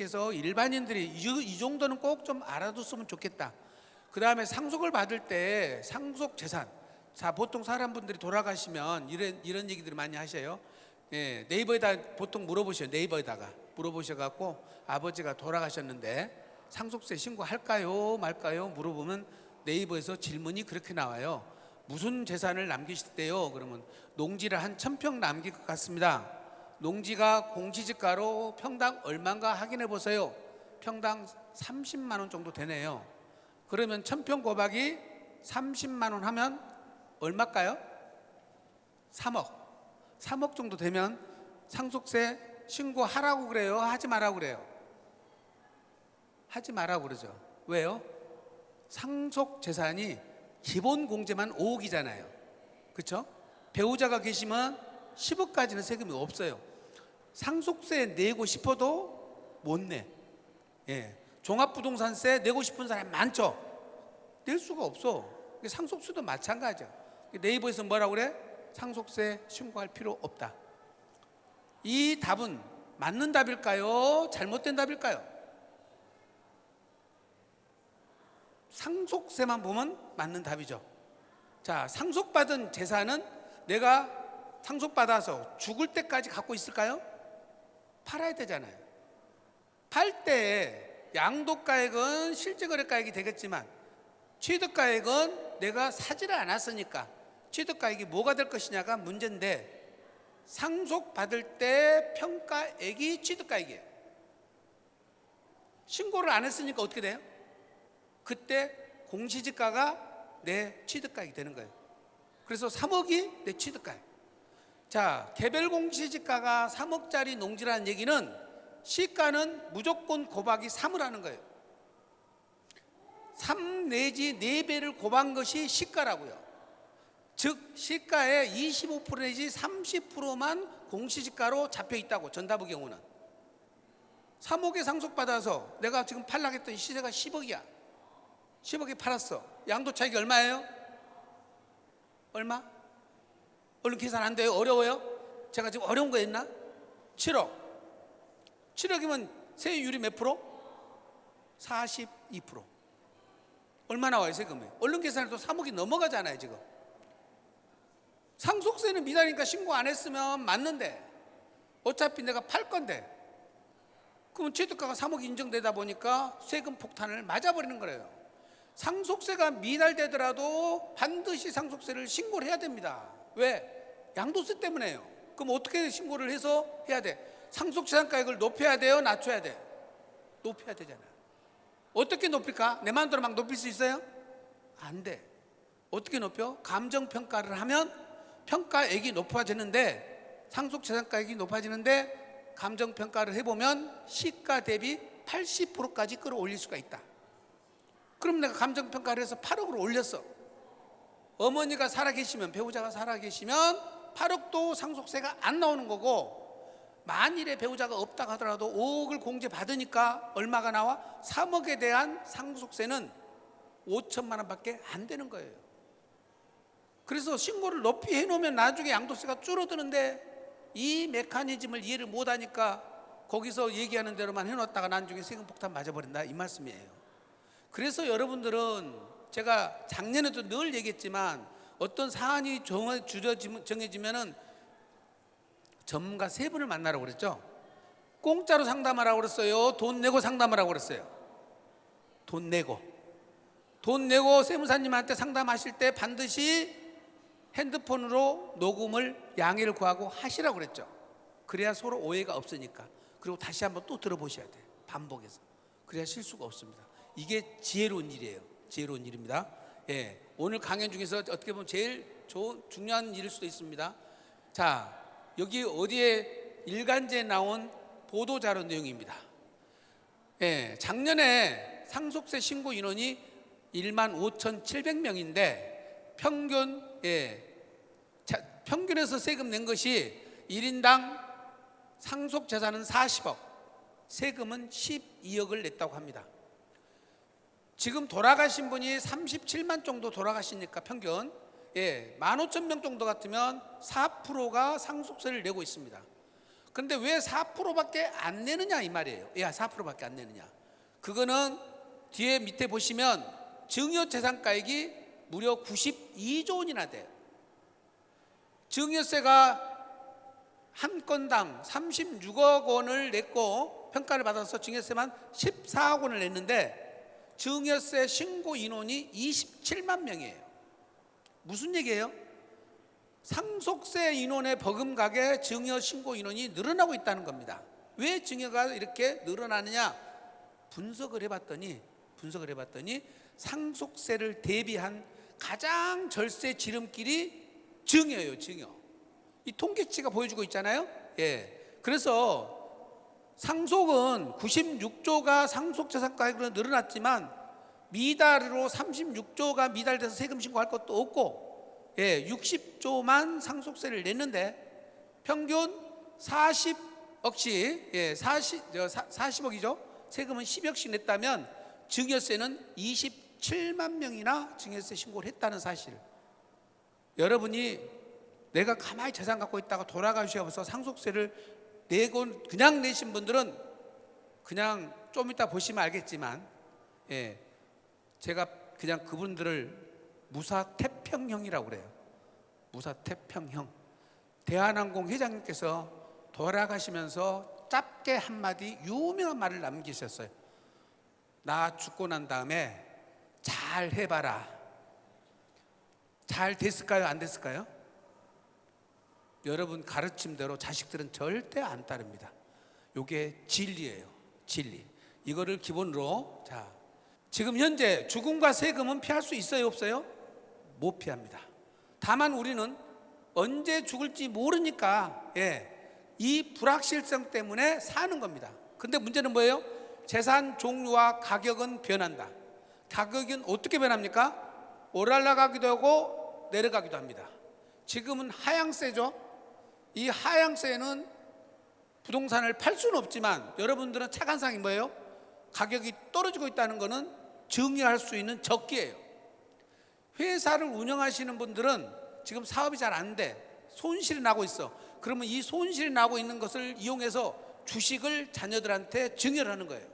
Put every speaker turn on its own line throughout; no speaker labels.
그래서 일반인들이 이 정도는 꼭 좀 알아뒀으면 좋겠다. 그 다음에 상속을 받을 때 상속 재산, 자 보통 사람분들이 돌아가시면 이런 얘기들을 많이 하셔요. 예, 네이버에다 보통 물어보셔요. 네이버에다가 물어보셔갖고 아버지가 돌아가셨는데 상속세 신고할까요 말까요 물어보면 네이버에서 질문이 그렇게 나와요. 무슨 재산을 남기실 때요? 그러면 농지를 한 1000평 남길 것 같습니다. 농지가 공시지가로 평당 얼마인가 확인해 보세요. 평당 30만 원 정도 되네요. 그러면 1000평 곱하기 30만 원 하면 얼마일까요? 3억 정도 되면 상속세 신고하라고 그래요? 하지 말라고 그래요? 하지 말라고 그러죠. 왜요? 상속 재산이 기본 공제만 5억이잖아요. 그렇죠? 배우자가 계시면 10억까지는 세금이 없어요. 상속세 내고 싶어도 못 내. 예. 종합부동산세 내고 싶은 사람 많죠? 낼 수가 없어. 상속세도 마찬가지야. 네이버에서 뭐라고 그래? 상속세 신고할 필요 없다. 이 답은 맞는 답일까요? 잘못된 답일까요? 상속세만 보면 맞는 답이죠. 자, 상속받은 재산은 내가 상속받아서 죽을 때까지 갖고 있을까요? 팔아야 되잖아요. 팔 때 양도가액은 실제거래가액이 되겠지만 취득가액은 내가 사지를 않았으니까 취득가액이 뭐가 될 것이냐가 문제인데, 상속받을 때 평가액이 취득가액이에요. 신고를 안 했으니까 어떻게 돼요? 그때 공시지가가 내 취득가액이 되는 거예요. 그래서 3억이 내 취득가액. 자, 개별 공시지가가 3억짜리 농지라는 얘기는 시가는 무조건 곱하기 3을 하는 거예요. 3 내지 4배를 곱한 것이 시가라고요. 즉 시가의 25% 내지 30%만 공시지가로 잡혀 있다고. 전답의 경우는 3억에 상속받아서 내가 지금 팔라고 했더니 시세가 10억이야 10억에 팔았어. 양도 차익이 얼마예요? 얼마? 얼른 계산 안 돼요? 어려워요? 제가 지금 어려운 거 했나? 7억. 7억이면 세율이 몇 프로? 42%. 얼마 나와요 세금이? 얼른 계산해도 3억이 넘어가잖아요 지금. 상속세는 미달이니까 신고 안 했으면 맞는데 어차피 내가 팔 건데, 그러면 취득가가 3억 인정되다 보니까 세금 폭탄을 맞아버리는 거예요. 상속세가 미달되더라도 반드시 상속세를 신고를 해야 됩니다. 왜? 양도세 때문에요. 그럼 어떻게 신고를 해서 해야 돼? 상속재산가액을 높여야 돼요? 낮춰야 돼? 높여야 되잖아요. 어떻게 높일까? 내 마음대로 막 높일 수 있어요? 안 돼. 어떻게 높여? 감정평가를 하면 평가액이 높아지는데, 상속재산가액이 높아지는데 감정평가를 해보면 시가 대비 80%까지 끌어올릴 수가 있다. 그럼 내가 감정평가를 해서 8억으로 올렸어. 어머니가 살아계시면, 배우자가 살아계시면 8억도 상속세가 안 나오는 거고, 만일에 배우자가 없다고 하더라도 5억을 공제받으니까 얼마가 나와? 3억에 대한 상속세는 5천만 원밖에 안 되는 거예요. 그래서 신고를 높이 해놓으면 나중에 양도세가 줄어드는데 이 메커니즘을 이해를 못하니까 거기서 얘기하는 대로만 해놓았다가 나중에 세금 폭탄 맞아버린다, 이 말씀이에요. 그래서 여러분들은 제가 작년에도 늘 얘기했지만 어떤 사안이 정해지면은 전문가 3분을 만나라고 그랬죠. 공짜로 상담하라고 그랬어요? 돈 내고 상담하라고 그랬어요? 돈 내고 세무사님한테 상담하실 때 반드시 핸드폰으로 녹음을 양해를 구하고 하시라고 그랬죠. 그래야 서로 오해가 없으니까. 그리고 다시 한번 또 들어보셔야 돼요. 반복해서. 그래야 실수가 없습니다. 이게 지혜로운 일이에요. 지혜로운 일입니다. 예, 오늘 강연 중에서 어떻게 보면 제일 중요한 일일 수도 있습니다. 자, 여기 어디에 일간지에 나온 보도자료 내용입니다. 예, 작년에 상속세 신고 인원이 15,700명인데 평균에서 세금 낸 것이 1인당 상속 재산은 40억, 세금은 12억을 냈다고 합니다. 지금 돌아가신 분이 37만 정도 돌아가시니까 평균 15,000명 정도 같으면 4%가 상속세를 내고 있습니다. 그런데 왜 4%밖에 안 내느냐 이 말이에요. 야, 4%밖에 안 내느냐. 그거는 뒤에 밑에 보시면 증여재산가액이 무려 92조 원이나 돼요. 증여세가 한 건당 36억 원을 냈고 평가를 받아서 증여세만 14억 원을 냈는데 증여세 신고 인원이 27만 명이에요. 무슨 얘기예요? 상속세 인원의 버금가게 증여 신고 인원이 늘어나고 있다는 겁니다. 왜 증여가 이렇게 늘어나느냐? 분석을 해봤더니 상속세를 대비한 가장 절세 지름길이 증여예요. 증여. 이 통계치가 보여주고 있잖아요. 예. 그래서 상속은 96조가 상속재산가액으로 늘어났지만 미달으로 36조가 미달돼서 세금 신고할 것도 없고, 예, 60조만 상속세를 냈는데 평균 40억씩, 예, 40억이죠. 세금은 10억씩 냈다면 증여세는 27만 명이나 증여세 신고를 했다는 사실. 여러분이 내가 가만히 재산 갖고 있다가 돌아가셔서 상속세를 내고 그냥 내신 분들은 그냥 좀 이따 보시면 알겠지만, 예, 제가 그냥 그분들을 무사태평형이라고 그래요. 무사태평형. 대한항공 회장님께서 돌아가시면서 짧게 한마디 유명한 말을 남기셨어요. 나 죽고 난 다음에 잘 해봐라. 잘 됐을까요? 안 됐을까요? 여러분 가르침대로 자식들은 절대 안 따릅니다. 이게 진리예요. 진리. 이거를 기본으로, 자, 지금 현재 죽음과 세금은 피할 수 있어요? 없어요? 못 피합니다. 다만 우리는 언제 죽을지 모르니까, 예, 이 불확실성 때문에 사는 겁니다. 근데 문제는 뭐예요? 재산 종류와 가격은 변한다. 가격은 어떻게 변합니까? 올라가기도 하고 내려가기도 합니다. 지금은 하향세죠. 이 하향세는 부동산을 팔 수는 없지만 여러분들은 착안상이 뭐예요? 가격이 떨어지고 있다는 것은 증여할 수 있는 적기예요. 회사를 운영하시는 분들은 지금 사업이 잘 안 돼. 손실이 나고 있어. 그러면 이 손실이 나고 있는 것을 이용해서 주식을 자녀들한테 증여를 하는 거예요.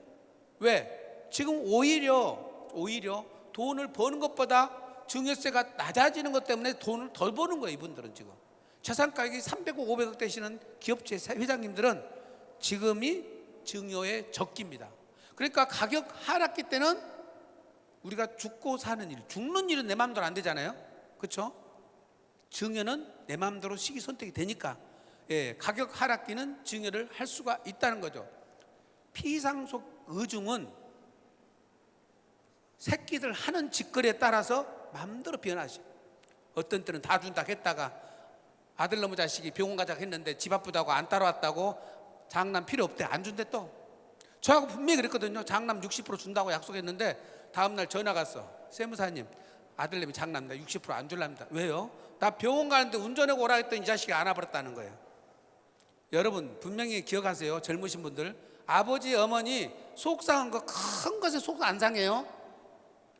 왜? 지금 오히려 돈을 버는 것보다 증여세가 낮아지는 것 때문에 돈을 덜 버는 거예요. 이분들은 지금 재산가액이 300억 500억 되시는 기업체 회장님들은 지금이 증여의 적기입니다. 그러니까 가격 하락기 때는 우리가 죽고 사는 일, 죽는 일은 내 마음대로 안 되잖아요. 그렇죠? 증여는 내 마음대로 시기 선택이 되니까, 예, 가격 하락기는 증여를 할 수가 있다는 거죠. 피상속 의중은 새끼들 하는 짓거리에 따라서 마음대로 변하죠. 어떤 때는 다 준다 했다가 아들 놈의 자식이 병원 가자고 했는데 집 아프다고 안 따라왔다고 장남 필요 없대, 안 준대. 또 저하고 분명히 그랬거든요. 장남 60% 준다고 약속했는데 다음날 전화 갔어. 세무사님, 아들내미 장남 나 60% 안 줄랍니다. 왜요? 나 병원 가는데 운전하고 오라 했더니 이 자식이 안 와버렸다는 거예요. 여러분 분명히 기억하세요. 젊으신 분들, 아버지 어머니 속상한 거 큰 것에 속 안 상해요.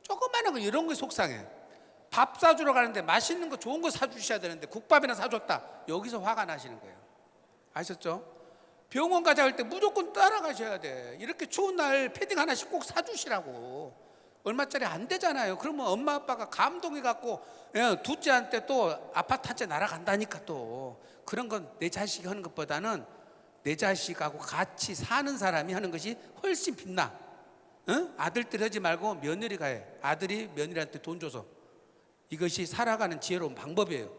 조그마한 거 이런 거에 속상해. 밥 사주러 가는데 맛있는 거 좋은 거 사주셔야 되는데 국밥이나 사줬다, 여기서 화가 나시는 거예요. 아셨죠? 병원 가자 할 때 무조건 따라가셔야 돼. 이렇게 추운 날 패딩 하나씩 꼭 사주시라고. 얼마짜리 안 되잖아요. 그러면 엄마 아빠가 감동해 갖고, 예, 둘째한테 또 아파트 한 채 날아간다니까. 또 그런 건 내 자식이 하는 것보다는 내 자식하고 같이 사는 사람이 하는 것이 훨씬 빛나. 응? 아들들 하지 말고 며느리가 해. 아들이 며느리한테 돈 줘서. 이것이 살아가는 지혜로운 방법이에요.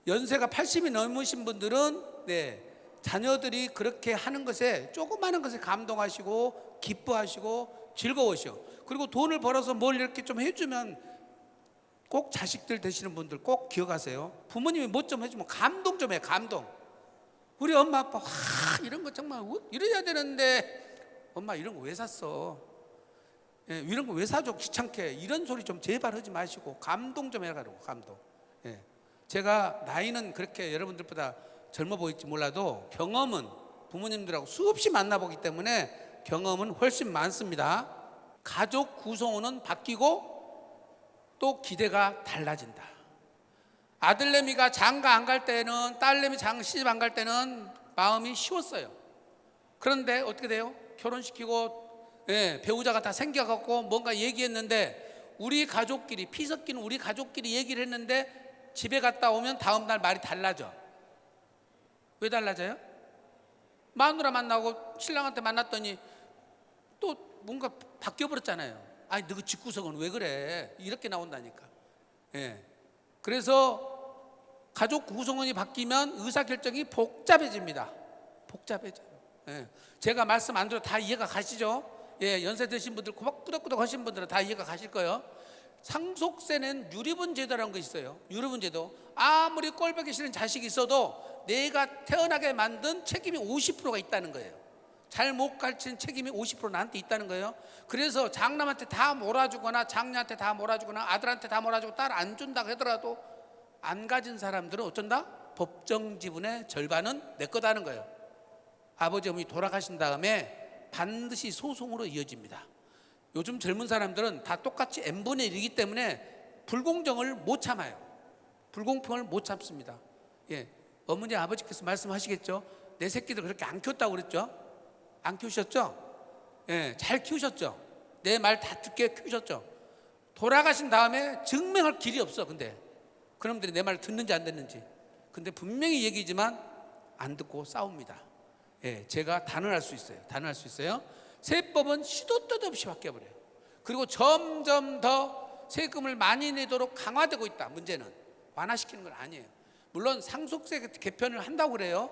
연세가 80이 넘으신 분들은, 네, 자녀들이 그렇게 하는 것에, 조그마한 것에 감동하시고 기뻐하시고 즐거우셔. 그리고 돈을 벌어서 뭘 이렇게 좀 해주면 꼭 자식들 되시는 분들 꼭 기억하세요. 부모님이 뭐 좀 해주면 감동 좀 해. 감동. 우리 엄마 아빠 이런 거 정말 이래야 되는데 엄마 이런 거 왜 샀어? 예, 이런 거 왜 사줘? 귀찮게. 이런 소리 좀 제발 하지 마시고 감동 좀 해가지고. 감동. 예. 제가 나이는 그렇게 여러분들보다 젊어 보일지 몰라도 경험은 부모님들하고 수없이 만나보기 때문에 경험은 훨씬 많습니다. 가족 구성원은 바뀌고 또 기대가 달라진다. 아들내미가 장가 안 갈 때는, 딸내미 시집 안 갈 때는 마음이 쉬웠어요. 그런데 어떻게 돼요? 결혼시키고 배우자가 다 생겨갖고 뭔가 얘기했는데 우리 가족끼리, 피 섞이는 우리 가족끼리 얘기를 했는데 집에 갔다 오면 다음날 말이 달라져. 왜 달라져요? 마누라 만나고 신랑한테 만났더니 또 뭔가 바뀌어버렸잖아요. 아니 너 그 집구석은 왜 그래? 이렇게 나온다니까. 그래서 가족 구성원이 바뀌면 의사결정이 복잡해집니다. 복잡해져요. 제가 말씀 안 들어도 다 이해가 가시죠? 연세 드신 분들, 꾸덕꾸덕 하신 분들은 다 이해가 가실 거예요. 상속세는 유리분 제도라는 거 있어요. 유리분 제도. 아무리 꼴보기 싫은 자식이 있어도 내가 태어나게 만든 책임이 50%가 있다는 거예요. 잘 못 가르치는 책임이 50% 나한테 있다는 거예요. 그래서 장남한테 다 몰아주거나 장녀한테 다 몰아주거나 아들한테 다 몰아주고 딸 안 준다고 하더라도 안 가진 사람들은 어쩐다? 법정 지분의 절반은 내 거다는 거예요. 아버지 어머니 돌아가신 다음에 반드시 소송으로 이어집니다. 요즘 젊은 사람들은 다 똑같이 n분의 1이기 때문에 불공정을 못 참아요. 불공평을 못 참습니다. 어머니 아버지께서 말씀하시겠죠? 내 새끼들 그렇게 안 키웠다고 그랬죠? 안 키우셨죠? 잘 키우셨죠? 내 말 다 듣게 키우셨죠? 돌아가신 다음에 증명할 길이 없어. 근데 그놈들이 내 말을 듣는지 안 듣는지. 근데 분명히 얘기지만 안 듣고 싸웁니다. 제가 단언할 수 있어요. 단언할 수 있어요. 세법은 시도 때도 없이 바뀌어버려요. 그리고 점점 더 세금을 많이 내도록 강화되고 있다. 문제는 완화시키는 건 아니에요. 물론 상속세 개편을 한다고 그래요.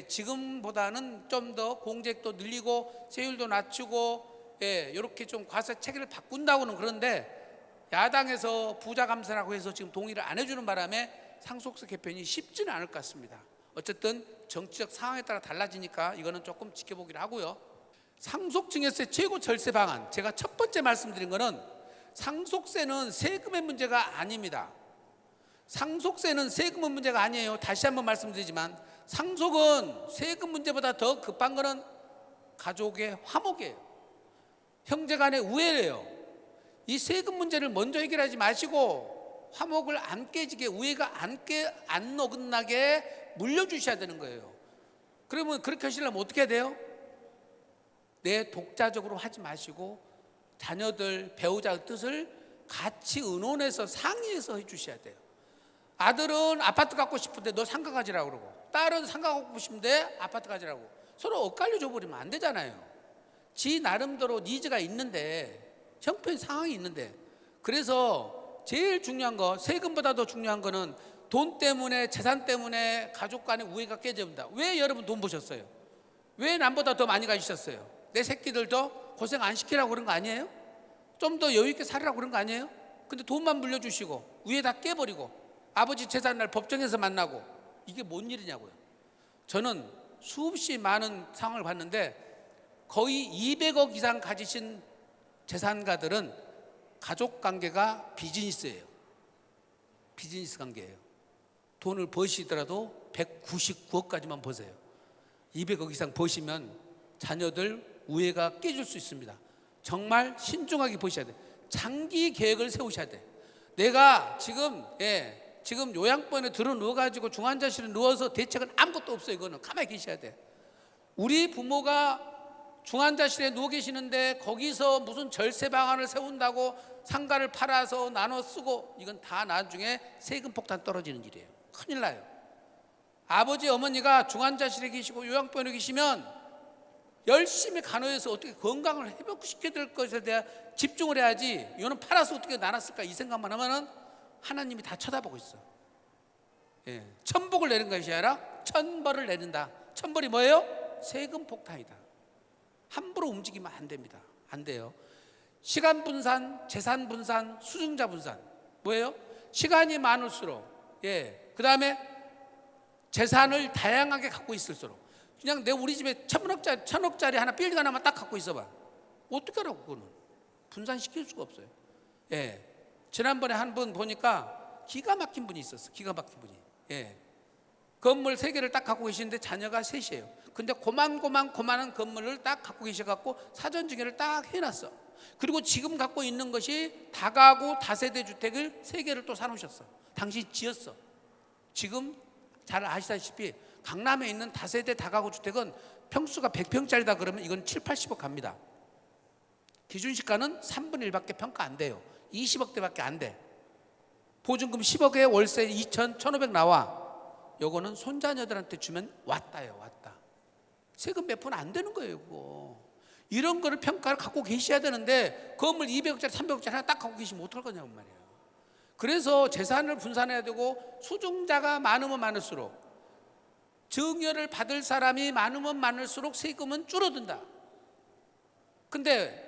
지금보다는 좀 더 공제도 늘리고 세율도 낮추고 이렇게 좀 과세 체계를 바꾼다고는 그런데 야당에서 부자 감세라고 해서 지금 동의를 안 해주는 바람에 상속세 개편이 쉽지는 않을 것 같습니다. 어쨌든 정치적 상황에 따라 달라지니까 이거는 조금 지켜보기로 하고요. 상속증여세 최고 절세 방안, 제가 첫 번째 말씀드린 거는 상속세는 세금의 문제가 아닙니다. 상속세는 세금의 문제가 아니에요. 다시 한번 말씀드리지만 상속은 세금 문제보다 더 급한 거는 가족의 화목이에요. 형제간의 우애예요. 이 세금 문제를 먼저 해결하지 마시고 화목을 안 깨지게, 우애가 안 어긋나게 물려주셔야 되는 거예요. 그러면 그렇게 하시려면 어떻게 해야 돼요? 내 독자적으로 하지 마시고 자녀들, 배우자의 뜻을 같이 의논해서 상의해서 해주셔야 돼요. 아들은 아파트 갖고 싶은데 너 상가 가지라고 그러고, 딸은 상가 갖고 싶은데 아파트 가지라고, 서로 엇갈려 줘버리면 안 되잖아요. 지 나름대로 니즈가 있는데, 형편 상황이 있는데. 그래서 제일 중요한 거, 세금보다 더 중요한 거는 돈 때문에, 재산 때문에 가족 간의 우애가 깨집니다. 왜 여러분 돈 버셨어요? 왜 남보다 더 많이 가지셨어요? 내 새끼들도 고생 안 시키라고 그런 거 아니에요? 좀 더 여유 있게 살으라고 그런 거 아니에요? 근데 돈만 물려주시고 우애 다 깨버리고 아버지 재산날 법정에서 만나고, 이게 뭔 일이냐고요. 저는 수없이 많은 상황을 봤는데 거의 200억 이상 가지신 재산가들은 가족 관계가 비즈니스예요. 비즈니스 관계예요. 돈을 버시더라도 199억까지만 버세요. 200억 이상 버시면 자녀들 우애가 깨질 수 있습니다. 정말 신중하게 보셔야 돼요. 장기 계획을 세우셔야 돼요. 내가 지금 요양병원에 들어 누워가지고 중환자실에 누워서 대책은 아무것도 없어요. 이거는 가만히 계셔야 돼. 우리 부모가 중환자실에 누워 계시는데 거기서 무슨 절세 방안을 세운다고 상가를 팔아서 나눠 쓰고, 이건 다 나중에 세금 폭탄 떨어지는 일이에요. 큰일 나요. 아버지 어머니가 중환자실에 계시고 요양병원에 계시면 열심히 간호해서 어떻게 건강을 회복시켜야 될 것에 대해 집중을 해야지, 이거는 팔아서 어떻게 나눴을까 이 생각만 하면은 하나님이 다 쳐다보고 있어. 천복을 내는 것이 아니라 천벌을 내린다. 천벌이 뭐예요? 세금 폭탄이다. 함부로 움직이면 안 됩니다. 안 돼요. 시간 분산, 재산 분산, 수증자 분산. 뭐예요? 시간이 많을수록, 그 다음에 재산을 다양하게 갖고 있을수록. 그냥 우리 집에 1,000억짜리 하나 빌딩 하나만 딱 갖고 있어봐. 어떻게 하라고 그거는. 분산시킬 수가 없어요. 지난번에 한 분 보니까 기가 막힌 분이 있었어. 기가 막힌 분이. 건물 3개를 딱 갖고 계시는데 자녀가 3이에요. 근데 고만한 건물을 딱 갖고 계셔갖고 사전증여를 딱 해놨어. 그리고 지금 갖고 있는 것이 다가구 다세대 주택을 3개를 또 사놓으셨어. 당신이 지었어. 지금 잘 아시다시피 강남에 있는 다세대 다가구 주택은 평수가 100평짜리다 그러면 이건 7, 80억 갑니다. 기준시가는 3분의 1밖에 평가 안 돼요. 20억대밖에 안 돼. 보증금 10억에 월세 2천, 1,500 나와. 요거는 손자녀들한테 주면 왔다요, 왔다. 세금 배포는 안 되는 거예요, 그거. 이런 거를 평가를 갖고 계셔야 되는데 건물 200억짜리, 300억짜리 하나 딱 갖고 계시면 어떡할 거냐고 말이에요. 그래서 재산을 분산해야 되고 수중자가 많으면 많을수록, 증여를 받을 사람이 많으면 많을수록 세금은 줄어든다. 근데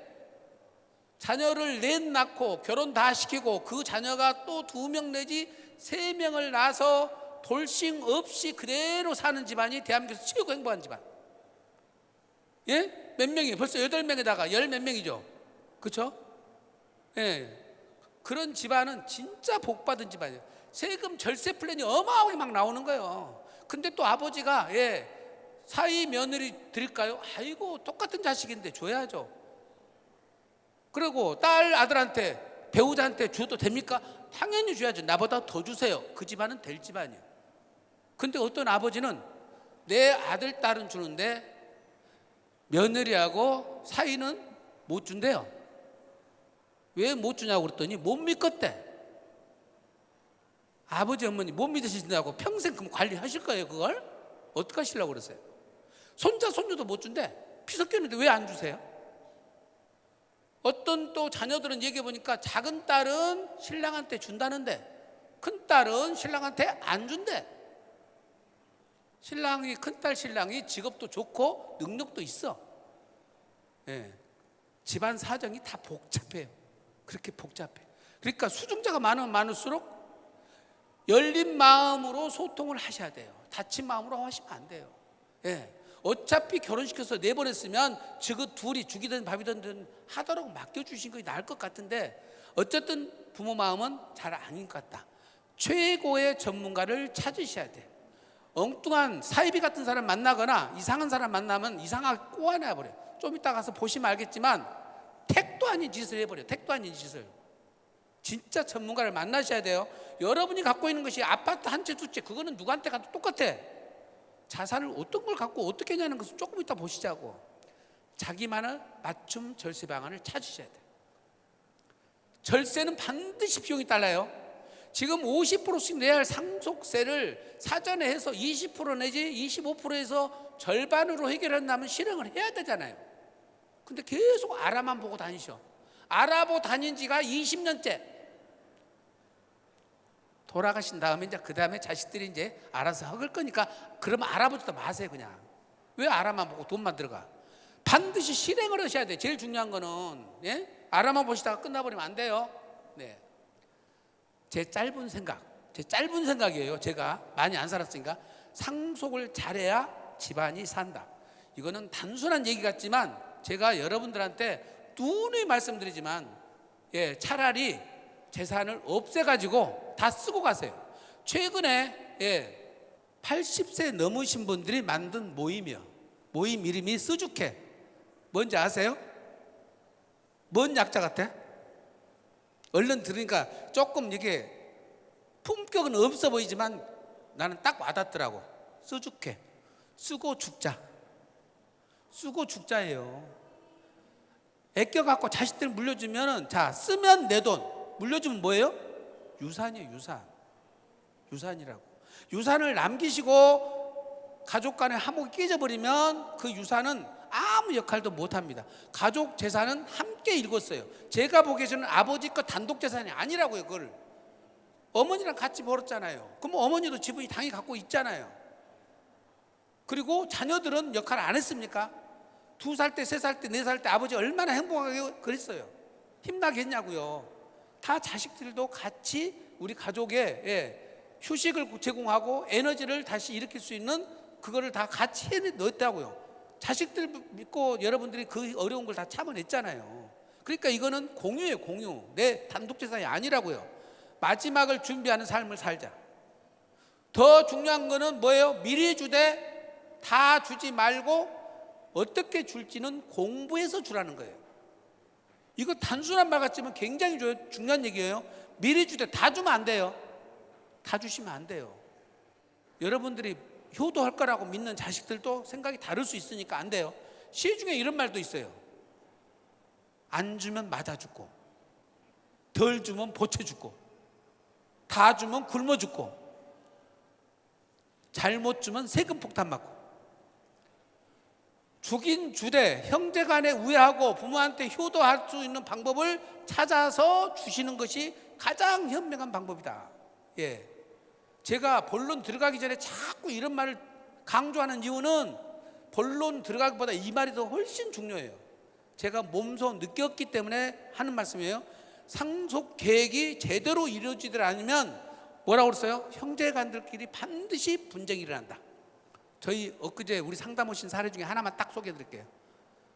자녀를 넷 낳고 결혼 다 시키고 그 자녀가 또 2명 내지 3명을 낳아서 돌싱 없이 그대로 사는 집안이 대한민국에서 최고 행복한 집안. 예? 몇 명이에요? 벌써 8명에다가 10 몇 명이죠. 그렇죠? 예. 그런 집안은 진짜 복받은 집안이에요. 세금 절세 플랜이 어마어마하게 막 나오는 거예요. 근데 또 아버지가 사위 며느리 드릴까요? 아이고 똑같은 자식인데 줘야죠. 그리고 딸 아들한테 배우자한테 줘도 됩니까? 당연히 줘야죠. 나보다 더 주세요. 그 집안은 될 집안이에요. 근데 어떤 아버지는 내 아들 딸은 주는데 며느리하고 사위는 못 준대요. 왜 못 주냐고 그랬더니 못 믿겠대. 아버지 어머니 못 믿으신다고 평생 그럼 관리하실 거예요. 그걸 어떻게 하시려고 그러세요? 손자 손녀도 못 준대. 피 섞였는데 왜 안 주세요? 어떤 또 자녀들은 얘기해 보니까 작은 딸은 신랑한테 준다는데 큰 딸은 신랑한테 안 준대. 신랑이, 큰딸 신랑이 직업도 좋고 능력도 있어. 예. 집안 사정이 다 복잡해요. 그렇게 복잡해. 그러니까 수중자가 많으면 많을수록 열린 마음으로 소통을 하셔야 돼요. 닫힌 마음으로 하시면 안 돼요. 예. 어차피 결혼시켜서 내보냈으면 그 둘이 죽이든 밥이든 하도록 맡겨주신 것이 나을 것 같은데 어쨌든 부모 마음은 잘 아닌 것 같다. 최고의 전문가를 찾으셔야 돼. 엉뚱한 사이비 같은 사람 만나거나 이상한 사람 만나면 이상하게 꼬아내버려. 좀 이따 가서 보시면 알겠지만 택도 아닌 짓을 해버려. 택도 아닌 짓을. 진짜 전문가를 만나셔야 돼요. 여러분이 갖고 있는 것이 아파트 한 채, 두 채, 그거는 누구한테 가도 똑같아. 자산을 어떤 걸 갖고 어떻게 하냐는 것을 조금 이따 보시자고. 자기만의 맞춤 절세 방안을 찾으셔야 돼요. 절세는 반드시 비용이 달라요. 지금 50%씩 내야 할 상속세를 사전에 해서 20% 내지 25%에서 절반으로 해결한다면 실행을 해야 되잖아요. 근데 계속 알아만 보고 다니셔. 알아보고 다닌 지가 20년째. 돌아가신 다음에 이제 그 다음에 자식들이 이제 알아서 할 거니까 그러면 알아보지도 마세요. 그냥 왜 알아만 보고 돈만 들어가. 반드시 실행을 하셔야 돼요. 제일 중요한 거는. 예? 알아만 보시다가 끝나버리면 안 돼요. 네. 제 짧은 생각이에요. 제가 많이 안 살았으니까 상속을 잘해야 집안이 산다. 이거는 단순한 얘기 같지만 제가 여러분들한테 누누이 말씀드리지만 차라리 재산을 없애가지고 다 쓰고 가세요. 최근에 80세 넘으신 분들이 만든 모임 이름이 쓰주케. 뭔지 아세요? 뭔 약자 같아? 얼른 들으니까 조금 이게 품격은 없어 보이지만 나는 딱 와닿더라고. 쓰주케. 쓰고 죽자. 쓰고 죽자예요. 아껴갖고 자식들 물려주면은, 자, 쓰면 내 돈, 물려주면 뭐예요? 유산이에요. 유산이라고. 유산을 남기시고 가족 간에 화목이 깨져버리면 그 유산은 아무 역할도 못합니다. 가족 재산은 함께 읽었어요. 제가 보기에는 아버지 거 단독 재산이 아니라고요. 그걸 어머니랑 같이 벌었잖아요. 그럼 어머니도 지분이 당연히 갖고 있잖아요. 그리고 자녀들은 역할 안 했습니까? 2살 때, 3살 때, 4살 때 아버지 얼마나 행복하게 그랬어요. 힘나게 했냐고요. 다 자식들도 같이 우리 가족에 휴식을 제공하고 에너지를 다시 일으킬 수 있는 그거를 다 같이 해냈다고요. 자식들 믿고 여러분들이 그 어려운 걸 다 참아냈잖아요. 그러니까 이거는 공유예요. 공유. 내 단독 재산이 아니라고요. 마지막을 준비하는 삶을 살자. 더 중요한 거는 뭐예요? 미리 주되 다 주지 말고 어떻게 줄지는 공부해서 주라는 거예요. 이거 단순한 말 같지만 굉장히 중요한 얘기예요. 미리 주되 다 주면 안 돼요. 다 주시면 안 돼요. 여러분들이 효도할 거라고 믿는 자식들도 생각이 다를 수 있으니까 안 돼요. 시 중에 이런 말도 있어요. 안 주면 맞아 죽고, 덜 주면 보채 죽고, 다 주면 굶어 죽고, 잘못 주면 세금 폭탄 맞고. 주긴 주되 형제간에 우애하고 부모한테 효도할 수 있는 방법을 찾아서 주시는 것이 가장 현명한 방법이다. 예, 제가 본론 들어가기 전에 자꾸 이런 말을 강조하는 이유는 본론 들어가기보다 이 말이 더 훨씬 중요해요. 제가 몸소 느꼈기 때문에 하는 말씀이에요. 상속 계획이 제대로 이루어지지 않으면 뭐라고 그랬어요? 형제간들끼리 반드시 분쟁이 일어난다. 저희 엊그제 우리 상담 오신 사례 중에 하나만 딱 소개해 드릴게요.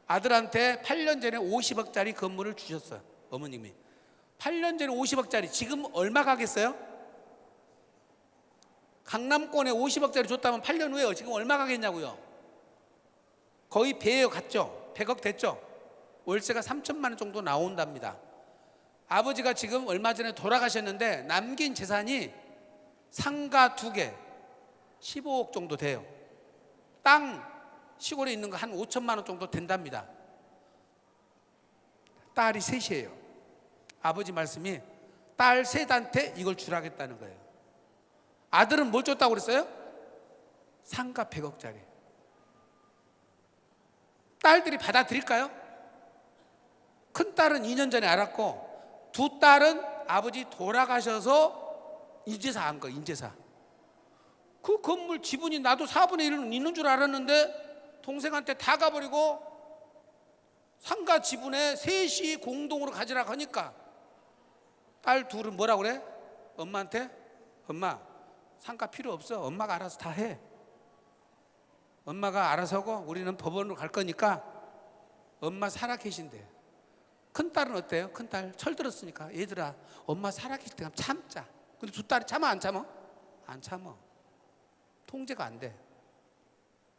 아들한테 8년 전에 50억짜리 건물을 주셨어요. 어머님이 8년 전에 50억짜리, 지금 얼마 가겠어요? 강남권에 50억짜리 줬다면 8년 후에 지금 얼마 가겠냐고요? 거의 배에 갔죠. 100억 됐죠. 월세가 3천만 원 정도 나온답니다. 아버지가 지금 얼마 전에 돌아가셨는데 남긴 재산이 상가 2개 15억 정도 돼요. 땅 시골에 있는 거 한 5천만 원 정도 된답니다. 딸이 셋이에요. 아버지 말씀이 딸 셋한테 이걸 주라겠다는 거예요. 아들은 뭘 줬다고 그랬어요? 상가 100억짜리. 딸들이 받아들일까요? 큰 딸은 2년 전에 알았고, 두 딸은 아버지 돌아가셔서 인제사 한 거예요. 인제사. 그 건물 지분이 나도 4분의 1은 있는 줄 알았는데 동생한테 다 가버리고 상가 지분에 셋이 공동으로 가지라고 하니까 딸 둘은 뭐라 그래? 엄마한테, 엄마 상가 필요 없어. 엄마가 알아서 다 해. 엄마가 알아서 하고 우리는 법원으로 갈 거니까 엄마 살아 계신대. 큰 딸은 어때요? 큰 딸 철들었으니까, 얘들아 엄마 살아 계실 때가 참자. 근데 두 딸이 참아 안 참아? 안 참아. 통제가 안 돼.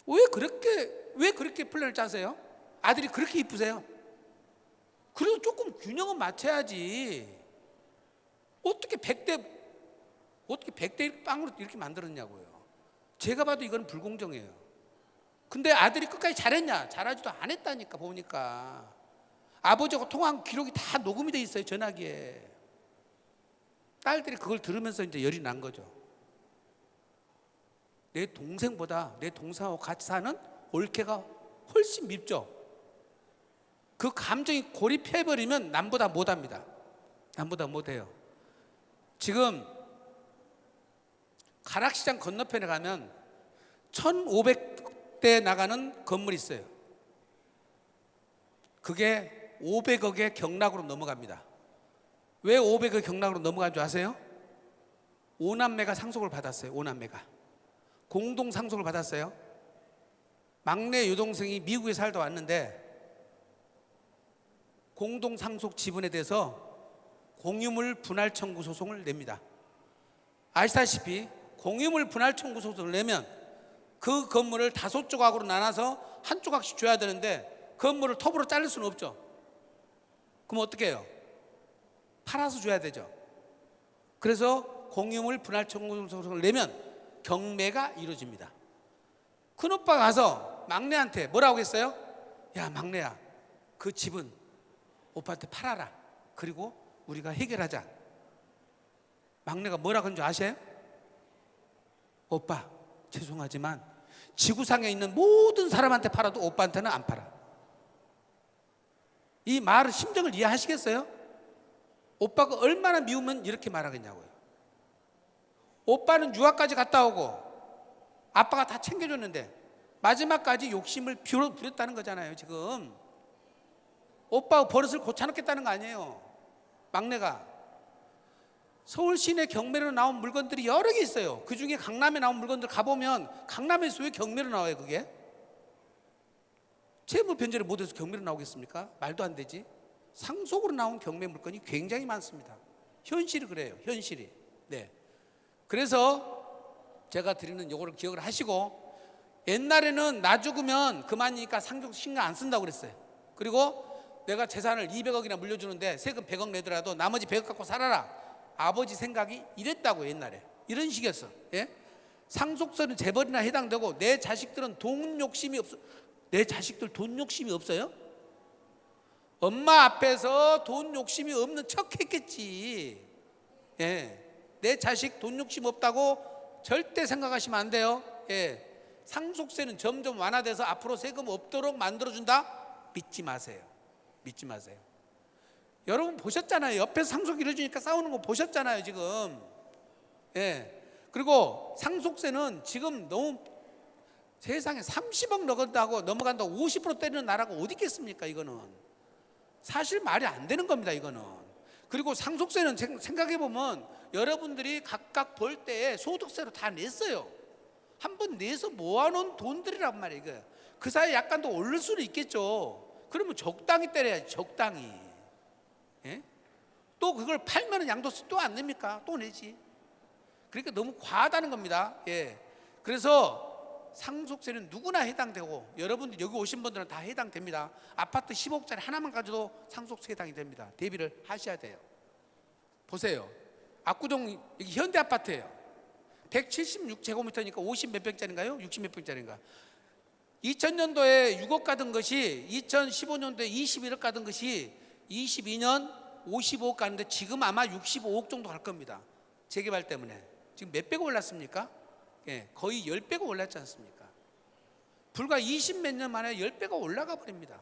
왜 그렇게 플랜을 짜세요? 아들이 그렇게 이쁘세요? 그래도 조금 균형은 맞춰야지. 어떻게 100대 빵으로 이렇게 만들었냐고요. 제가 봐도 이건 불공정해요. 근데 아들이 끝까지 잘했냐? 잘하지도 않았다니까. 보니까 아버지하고 통화한 기록이 다 녹음이 돼 있어요. 전화기에. 딸들이 그걸 들으면서 이제 열이 난 거죠. 내 동생보다 내 동생하고 같이 사는 올케가 훨씬 밉죠. 그 감정이 고립해버리면 남보다 못합니다. 남보다 못해요. 지금 가락시장 건너편에 가면 1,500대 나가는 건물이 있어요. 그게 500억의 경락으로 넘어갑니다. 왜 500억 경락으로 넘어간 줄 아세요? 5남매가 상속을 받았어요. 5남매가 공동 상속을 받았어요. 막내 여동생이 미국에 살다 왔는데 공동 상속 지분에 대해서 공유물 분할 청구 소송을 냅니다. 아시다시피 공유물 분할 청구 소송을 내면 그 건물을 5조각으로 나눠서 한 조각씩 줘야 되는데 건물을 톱으로 자를 수는 없죠. 그럼 어떻게 해요? 팔아서 줘야 되죠. 그래서 공유물 분할 청구 소송을 내면 경매가 이루어집니다. 큰오빠가 가서 막내한테 뭐라고 했어요? 야 막내야, 그 집은 오빠한테 팔아라. 그리고 우리가 해결하자. 막내가 뭐라고 한 줄 아세요? 오빠 죄송하지만 지구상에 있는 모든 사람한테 팔아도 오빠한테는 안 팔아. 이 말의 심정을 이해하시겠어요? 오빠가 얼마나 미우면 이렇게 말하겠냐고요. 오빠는 유학까지 갔다 오고 아빠가 다 챙겨줬는데 마지막까지 욕심을 부렸다는 거잖아요. 지금 오빠가 버릇을 고쳐 놓겠다는 거 아니에요. 막내가. 서울 시내 경매로 나온 물건들이 여러 개 있어요. 그 중에 강남에 나온 물건들 가보면 강남에서 왜 경매로 나와요? 그게 채무 변제를 못해서 경매로 나오겠습니까? 말도 안 되지. 상속으로 나온 경매 물건이 굉장히 많습니다. 현실이 그래요. 현실이. 네. 그래서 제가 드리는 요거를 기억을 하시고, 옛날에는 나 죽으면 그만이니까 상속 신경 안 쓴다고 그랬어요. 그리고 내가 재산을 200억이나 물려주는데 세금 100억 내더라도 나머지 100억 갖고 살아라. 아버지 생각이 이랬다고 옛날에. 이런 식이었어. 예? 상속세는 재벌이나 해당되고 내 자식들은 돈 욕심이 없어. 내 자식들 돈 욕심이 없어요? 엄마 앞에서 돈 욕심이 없는 척 했겠지. 예. 내 자식 돈 욕심 없다고 절대 생각하시면 안 돼요. 예. 상속세는 점점 완화돼서 앞으로 세금 없도록 만들어준다? 믿지 마세요. 믿지 마세요. 여러분 보셨잖아요. 옆에서 상속 이루어지니까 싸우는 거 보셨잖아요 지금. 예. 그리고 상속세는 지금 너무 세상에 30억 넘어간다고 50% 때리는 나라가 어디 있겠습니까? 이거는 사실 말이 안 되는 겁니다. 이거는. 그리고 상속세는 생각해보면 여러분들이 각각 벌 때에 소득세로 다 냈어요. 한번 내서 모아놓은 돈들이란 말이에요. 이거. 그 사이에 약간 더 오를 수는 있겠죠. 그러면 적당히 때려야지. 적당히. 예? 또 그걸 팔면 양도세 또 안 냅니까? 또 내지. 그러니까 너무 과하다는 겁니다. 예. 그래서 상속세는 누구나 해당되고 여러분들 여기 오신 분들은 다 해당됩니다. 아파트 10억짜리 하나만 가져도 상속세 해당이 됩니다. 대비를 하셔야 돼요. 보세요. 압구정 여기 현대 아파트예요. 176제곱미터니까 50 몇 평짜리인가요? 60 몇 평짜리인가? 2000년도에 6억 가던 것이 2015년도에 21억 가던 것이 22년 55억 가는데 지금 아마 65억 정도 갈 겁니다. 재개발 때문에. 지금 몇 배가 올랐습니까? 예, 거의 10배가 올랐지 않습니까? 불과 20 몇 년 만에 10배가 올라가 버립니다.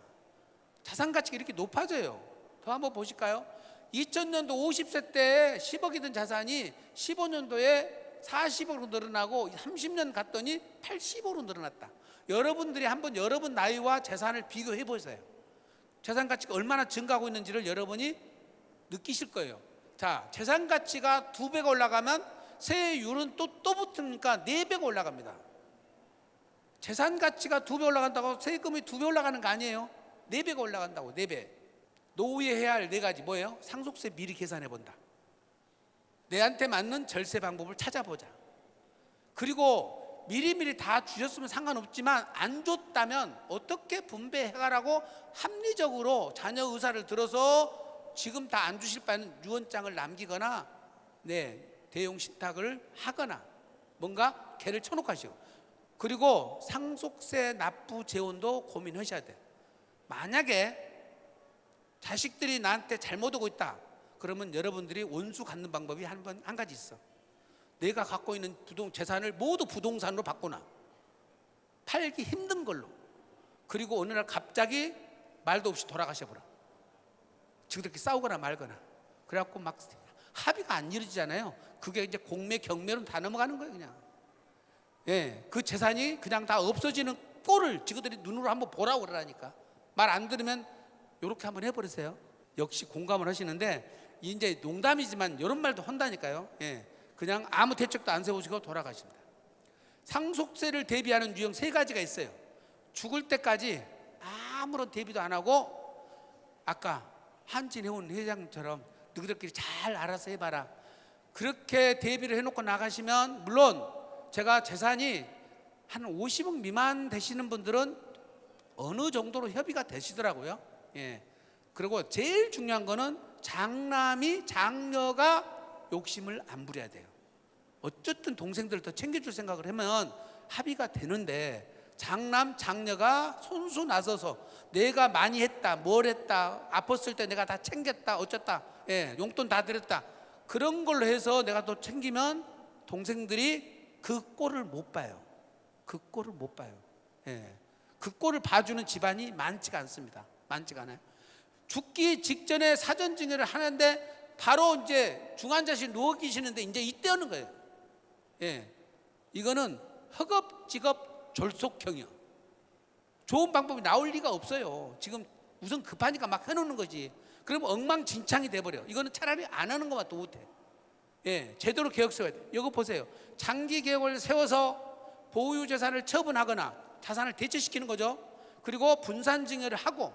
자산 가치가 이렇게 높아져요. 더 한번 보실까요? 2000년도 50세 때 10억이던 자산이 15년도에 40억으로 늘어나고 30년 갔더니 80억으로 늘어났다. 여러분들이 한번 여러분 나이와 재산을 비교해 보세요. 재산 가치가 얼마나 증가하고 있는지를 여러분이 느끼실 거예요. 자, 재산 가치가 2배가 올라가면 세율은 또 붙으니까 4배가 올라갑니다. 재산 가치가 2배 올라간다고 세금이 2배 올라가는 거 아니에요. 4배가 올라간다고. 4배. 노후에 해야 할 4가지 뭐예요? 상속세 미리 계산해 본다. 내한테 맞는 절세 방법을 찾아보자. 그리고 미리미리 다 주셨으면 상관없지만 안 줬다면 어떻게 분배해가라고 합리적으로 자녀 의사를 들어서 지금 다 안 주실 바에는 유언장을 남기거나 대용 신탁을 하거나 뭔가 개를 쳐놓고 하시고, 그리고 상속세 납부 재원도 고민하셔야 돼요. 만약에 자식들이 나한테 잘못 오고 있다 그러면 여러분들이 원수 갖는 방법이 한 가지 있어. 내가 갖고 있는 재산을 모두 부동산으로 바꾸나 팔기 힘든 걸로. 그리고 어느 날 갑자기 말도 없이 돌아가셔버려. 지그렇게 싸우거나 말거나. 그래갖고 막 합의가 안 이루어지잖아요. 그게 이제 공매 경매로 다 넘어가는 거예요 그냥. 예, 그 재산이 그냥 다 없어지는 꼴을 지그들이 눈으로 한번 보라고 그러라니까. 말 안 들으면 이렇게 한번 해버리세요. 역시 공감을 하시는데 이제 농담이지만 이런 말도 한다니까요. 예, 그냥 아무 대책도 안 세우시고 돌아가십니다. 상속세를 대비하는 유형 3가지가 있어요. 죽을 때까지 아무런 대비도 안 하고 아까 한진해운 회장처럼 너희들끼리 잘 알아서 해봐라. 그렇게 대비를 해놓고 나가시면, 물론 제가 재산이 한 50억 미만 되시는 분들은 어느 정도로 협의가 되시더라고요. 예. 그리고 제일 중요한 거는 장녀가 욕심을 안 부려야 돼요. 어쨌든 동생들 더 챙겨줄 생각을 하면 합의가 되는데, 장남 장녀가 손수 나서서 내가 많이 했다, 뭘 했다, 아팠을 때 내가 다 챙겼다, 어쩌다, 예, 용돈 다 드렸다, 그런 걸로 해서 내가 또 챙기면 동생들이 그 꼴을 못 봐요. 그 꼴을 못 봐요. 예. 그 꼴을 봐주는 집안이 많지가 않습니다. 많지가 않아요. 죽기 직전에 사전 증여를 하는데 바로 이제 중환자실 누워 계시는데 이제 이때 하는 거예요. 예. 이거는 허겁지겁 졸속형이요. 좋은 방법이 나올 리가 없어요. 지금 우선 급하니까 막 해놓는 거지. 그러면 엉망진창이 돼버려. 이거는 차라리 안 하는 것만 더 못해. 예, 제대로 계획 세워야 돼. 이거 보세요. 장기 계획을 세워서 보유 재산을 처분하거나 자산을 대체시키는 거죠. 그리고 분산 증여를 하고,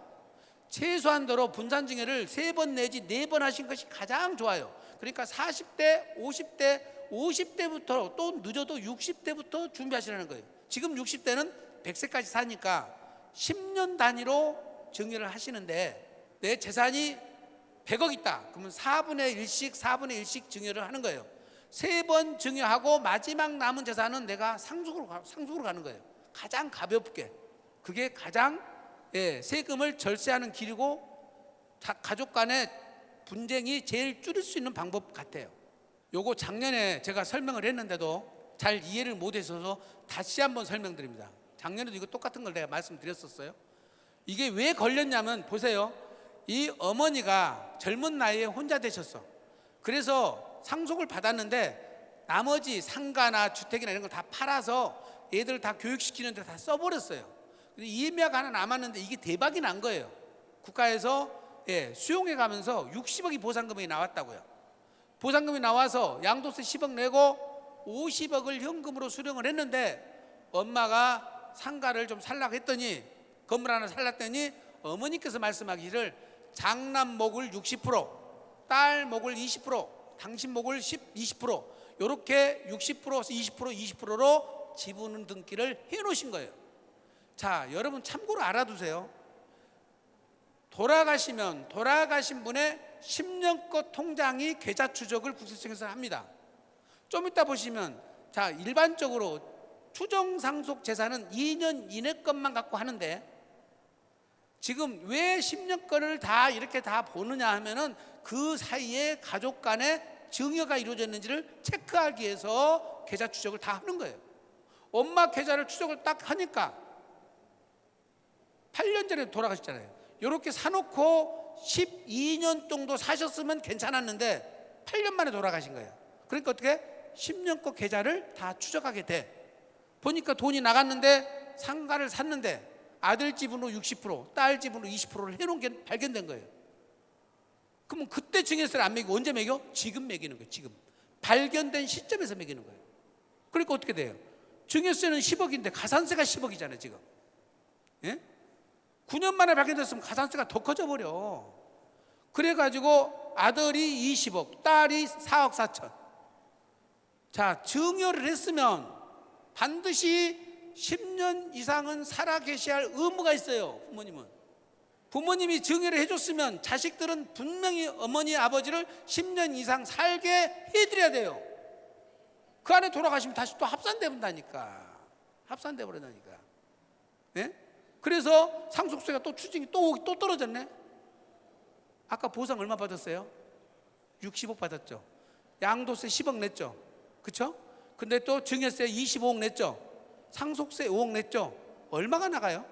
최소한도로 분산 증여를 3번 내지 4번 하신 것이 가장 좋아요. 그러니까 40대, 50대, 50대부터 또 늦어도 60대부터 준비하시라는 거예요. 지금 60대는 100세까지 사니까 10년 단위로 증여를 하시는데, 내 재산이 100억 있다 그러면 4분의 1씩 증여를 하는 거예요. 3번 증여하고 마지막 남은 재산은 내가 상속으로 가는 거예요. 가장 가볍게. 그게 가장 세금을 절세하는 길이고 가족 간의 분쟁이 제일 줄일 수 있는 방법 같아요. 요거 작년에 제가 설명을 했는데도 잘 이해를 못해서 다시 한번 설명드립니다. 작년에도 이거 똑같은 걸 내가 말씀드렸었어요. 이게 왜 걸렸냐면 보세요. 이 어머니가 젊은 나이에 혼자 되셨어. 그래서 상속을 받았는데 나머지 상가나 주택이나 이런 걸 다 팔아서 애들 다 교육시키는데 다 써버렸어요. 이해미가 하나 남았는데 이게 대박이 난 거예요. 국가에서 수용해 가면서 60억이 보상금이 나왔다고요. 보상금이 나와서 양도세 10억 내고 50억을 현금으로 수령을 했는데 엄마가 상가를 좀 살라고 했더니 건물 하나 살랐더니 어머니께서 말씀하기를 장남 목을 60%, 딸 목을 20%, 당신 목을 20% 이렇게 60%, 20%, 20%로 지분 등기를 해놓으신 거예요. 자, 여러분 참고로 알아두세요. 돌아가신 분의 10년껏 통장이 계좌 추적을 국세청에서 합니다. 좀 이따 보시면 자, 일반적으로 추정 상속 재산은 2년 이내 것만 갖고 하는데 지금 왜 10년 거를 다 이렇게 다 보느냐 하면은 그 사이에 가족 간의 증여가 이루어졌는지를 체크하기 위해서 계좌 추적을 다 하는 거예요. 엄마 계좌를 추적을 딱 하니까 8년 전에 돌아가셨잖아요. 이렇게 사놓고 12년 정도 사셨으면 괜찮았는데 8년 만에 돌아가신 거예요. 그러니까 어떻게 10년 거 계좌를 다 추적하게 돼. 보니까 돈이 나갔는데 상가를 샀는데 아들 지분으로 60%, 딸 지분으로 20%를 해놓은 게 발견된 거예요. 그러면 그때 증여세를 안 매기고 언제 매겨? 지금 매기는 거예요. 지금 발견된 시점에서 매기는 거예요. 그러니까 어떻게 돼요? 증여세는 10억인데 가산세가 10억이잖아요 지금. 예? 9년 만에 발견됐으면 가산세가 더 커져 버려. 그래가지고 아들이 20억, 딸이 4억 4천. 자, 증여를 했으면 반드시 10년 이상은 살아 계셔야 할 의무가 있어요. 부모님이 증여를 해줬으면 자식들은 분명히 어머니 아버지를 10년 이상 살게 해드려야 돼요. 그 안에 돌아가시면 다시 또 합산돼 버린다니까. 합산돼 버린다니까. 네? 그래서 상속세가 또 추징이 또 떨어졌네. 아까 보상 얼마 받았어요? 60억 받았죠. 양도세 10억 냈죠. 그렇죠? 근데 또 증여세 25억 냈죠. 상속세 5억 냈죠. 얼마가 나가요?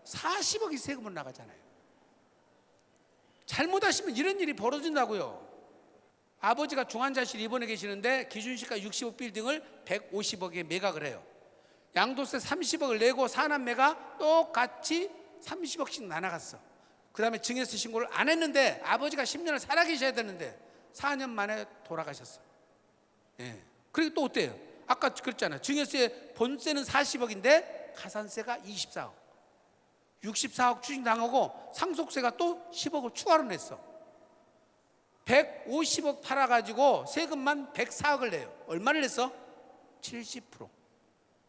40억이 세금으로 나가잖아요. 잘못하시면 이런 일이 벌어진다고요. 아버지가 중환자실 입원해 계시는데 기준시가 60억 빌딩을 150억에 매각을 해요. 양도세 30억을 내고 사남매가 똑같이 30억씩 나눠갔어. 그 다음에 증여세 신고를 안 했는데 아버지가 10년을 살아계셔야 되는데 4년 만에 돌아가셨어. 그리고 또 어때요? 아까 그랬잖아요. 증여세 본세는 40억인데 가산세가 24억. 64억 추징당하고 상속세가 또 10억을 추가로 냈어. 150억 팔아가지고 세금만 104억을 내요. 얼마를 냈어? 70%.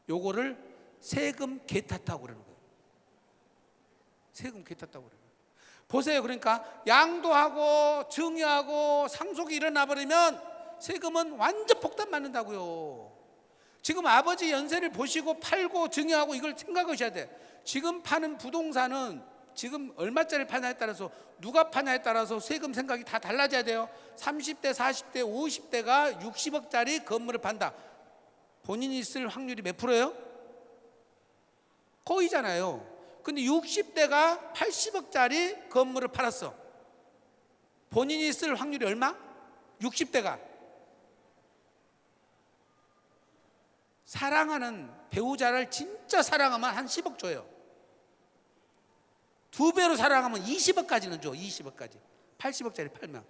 요거를 세금 개탔다고 그러는 거예요. 세금 개탔다고 그래요. 보세요. 그러니까 양도하고 증여하고 상속이 일어나 버리면 세금은 완전 폭탄 맞는다고요. 지금 아버지 연세를 보시고 팔고 증여하고 이걸 생각하셔야 돼. 지금 파는 부동산은 지금 얼마짜리 파냐에 따라서 누가 파냐에 따라서 세금 생각이 다 달라져야 돼요. 30대, 40대, 50대가 60억짜리 건물을 판다. 본인이 쓸 확률이 몇 프로예요? 거의잖아요. 근데 60대가 80억짜리 건물을 팔았어. 본인이 쓸 확률이 얼마? 60대가. 사랑하는 배우자를 진짜 사랑하면 한 10억 줘요. 2배로 사랑하면 20억까지는 줘. 20억까지. 80억짜리 팔면.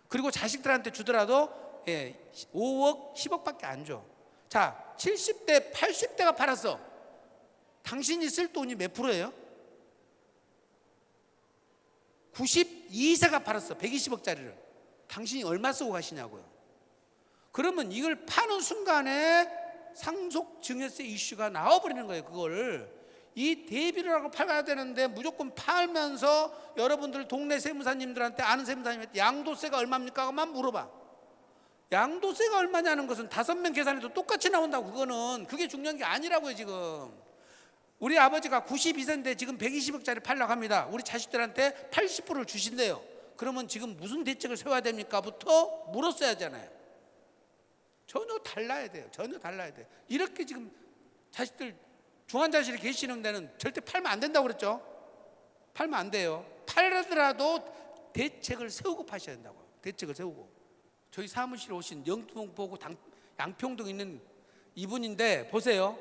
그리고 자식들한테 주더라도 5억, 10억밖에 안 줘. 자, 70대, 80대가 팔았어. 당신이 쓸 돈이 몇 프로예요? 92세가 팔았어. 120억짜리를. 당신이 얼마 쓰고 가시냐고요. 그러면 이걸 파는 순간에 상속 증여세 이슈가 나와버리는 거예요. 그걸 이 대비를 하고 팔아야 되는데 무조건 팔면서 여러분들 동네 세무사님들한테 아는 세무사님한테 양도세가 얼마입니까? 만 물어봐. 양도세가 얼마냐는 것은 5명 계산해도 똑같이 나온다고. 그게 중요한 게 아니라고요. 지금 우리 아버지가 92세인데 지금 120억짜리 팔려고 합니다. 우리 자식들한테 80%를 주신대요. 그러면 지금 무슨 대책을 세워야 됩니까? 부터 물었어야 하잖아요. 전혀 달라야 돼요. 이렇게 지금 자식들 중환자실에 계시는 데는 절대 팔면 안 된다고 그랬죠. 팔면 안 돼요. 팔더라도 대책을 세우고 파셔야 된다고요. 대책을 세우고. 저희 사무실에 오신 영등포구 양평동에 있는 이분인데 보세요.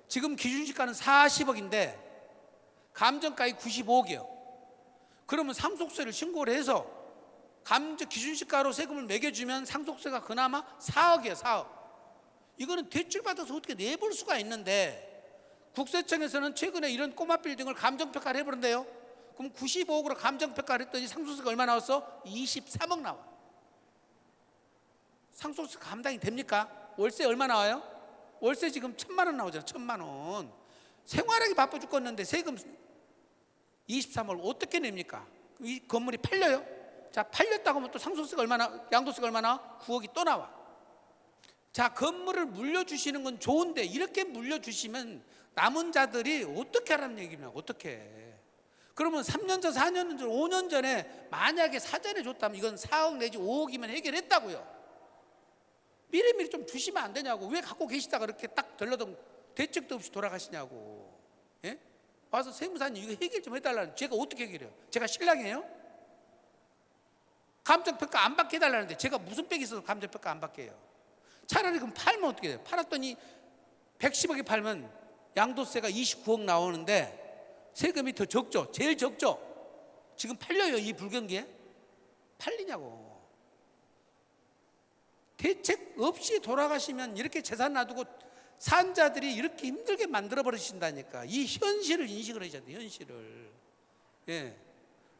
지금 기준시가는 40억인데 감정가액이 95억이에요. 그러면 상속세를 신고를 해서 기준시가로 세금을 매겨주면 상속세가 그나마 4억이에요. 4억. 이거는 대출받아서 어떻게 내볼 수가 있는데, 국세청에서는 최근에 이런 꼬마 빌딩을 감정평가를 해보는데요. 그럼 95억으로 감정평가를 했더니 상속세가 얼마 나왔어? 23억 나와. 상속세 감당이 됩니까? 월세 얼마 나와요? 월세 지금 1,000만 원 나오잖아. 1,000만 원. 생활하기 바빠 죽겠는데 세금 23억을 어떻게 냅니까? 이 건물이 팔려요? 자, 팔렸다고 하면 또 상속세가 얼마나, 양도세가 얼마나? 9억이 또 나와. 자, 건물을 물려주시는 건 좋은데 이렇게 물려주시면 남은 자들이 어떻게 하라는 얘기냐? 어떻게? 그러면 3년 전, 4년 전, 5년 전에 만약에 사전에 줬다면 이건 4억 내지 5억이면 해결했다고요. 미리미리 좀 주시면 안 되냐고. 왜 갖고 계시다가 그렇게 딱 덜러덩 대책도 없이 돌아가시냐고. 예? 와서 세무사님 이거 해결 좀 해달라는. 제가 어떻게 해결해요? 제가 신랑이에요? 감정평가 안 받게 해달라는데 제가 무슨 빽이 있어서 감정평가 안 받게 해요? 차라리 그럼 팔면 어떻게 돼요? 팔았더니 110억에 팔면 양도세가 29억 나오는데 세금이 더 적죠. 제일 적죠. 지금 팔려요. 이 불경기에 팔리냐고. 대책 없이 돌아가시면 이렇게 재산 놔두고 산 자들이 이렇게 힘들게 만들어 버리신다니까. 이 현실을 인식을 하셔야 돼요. 현실을. 예.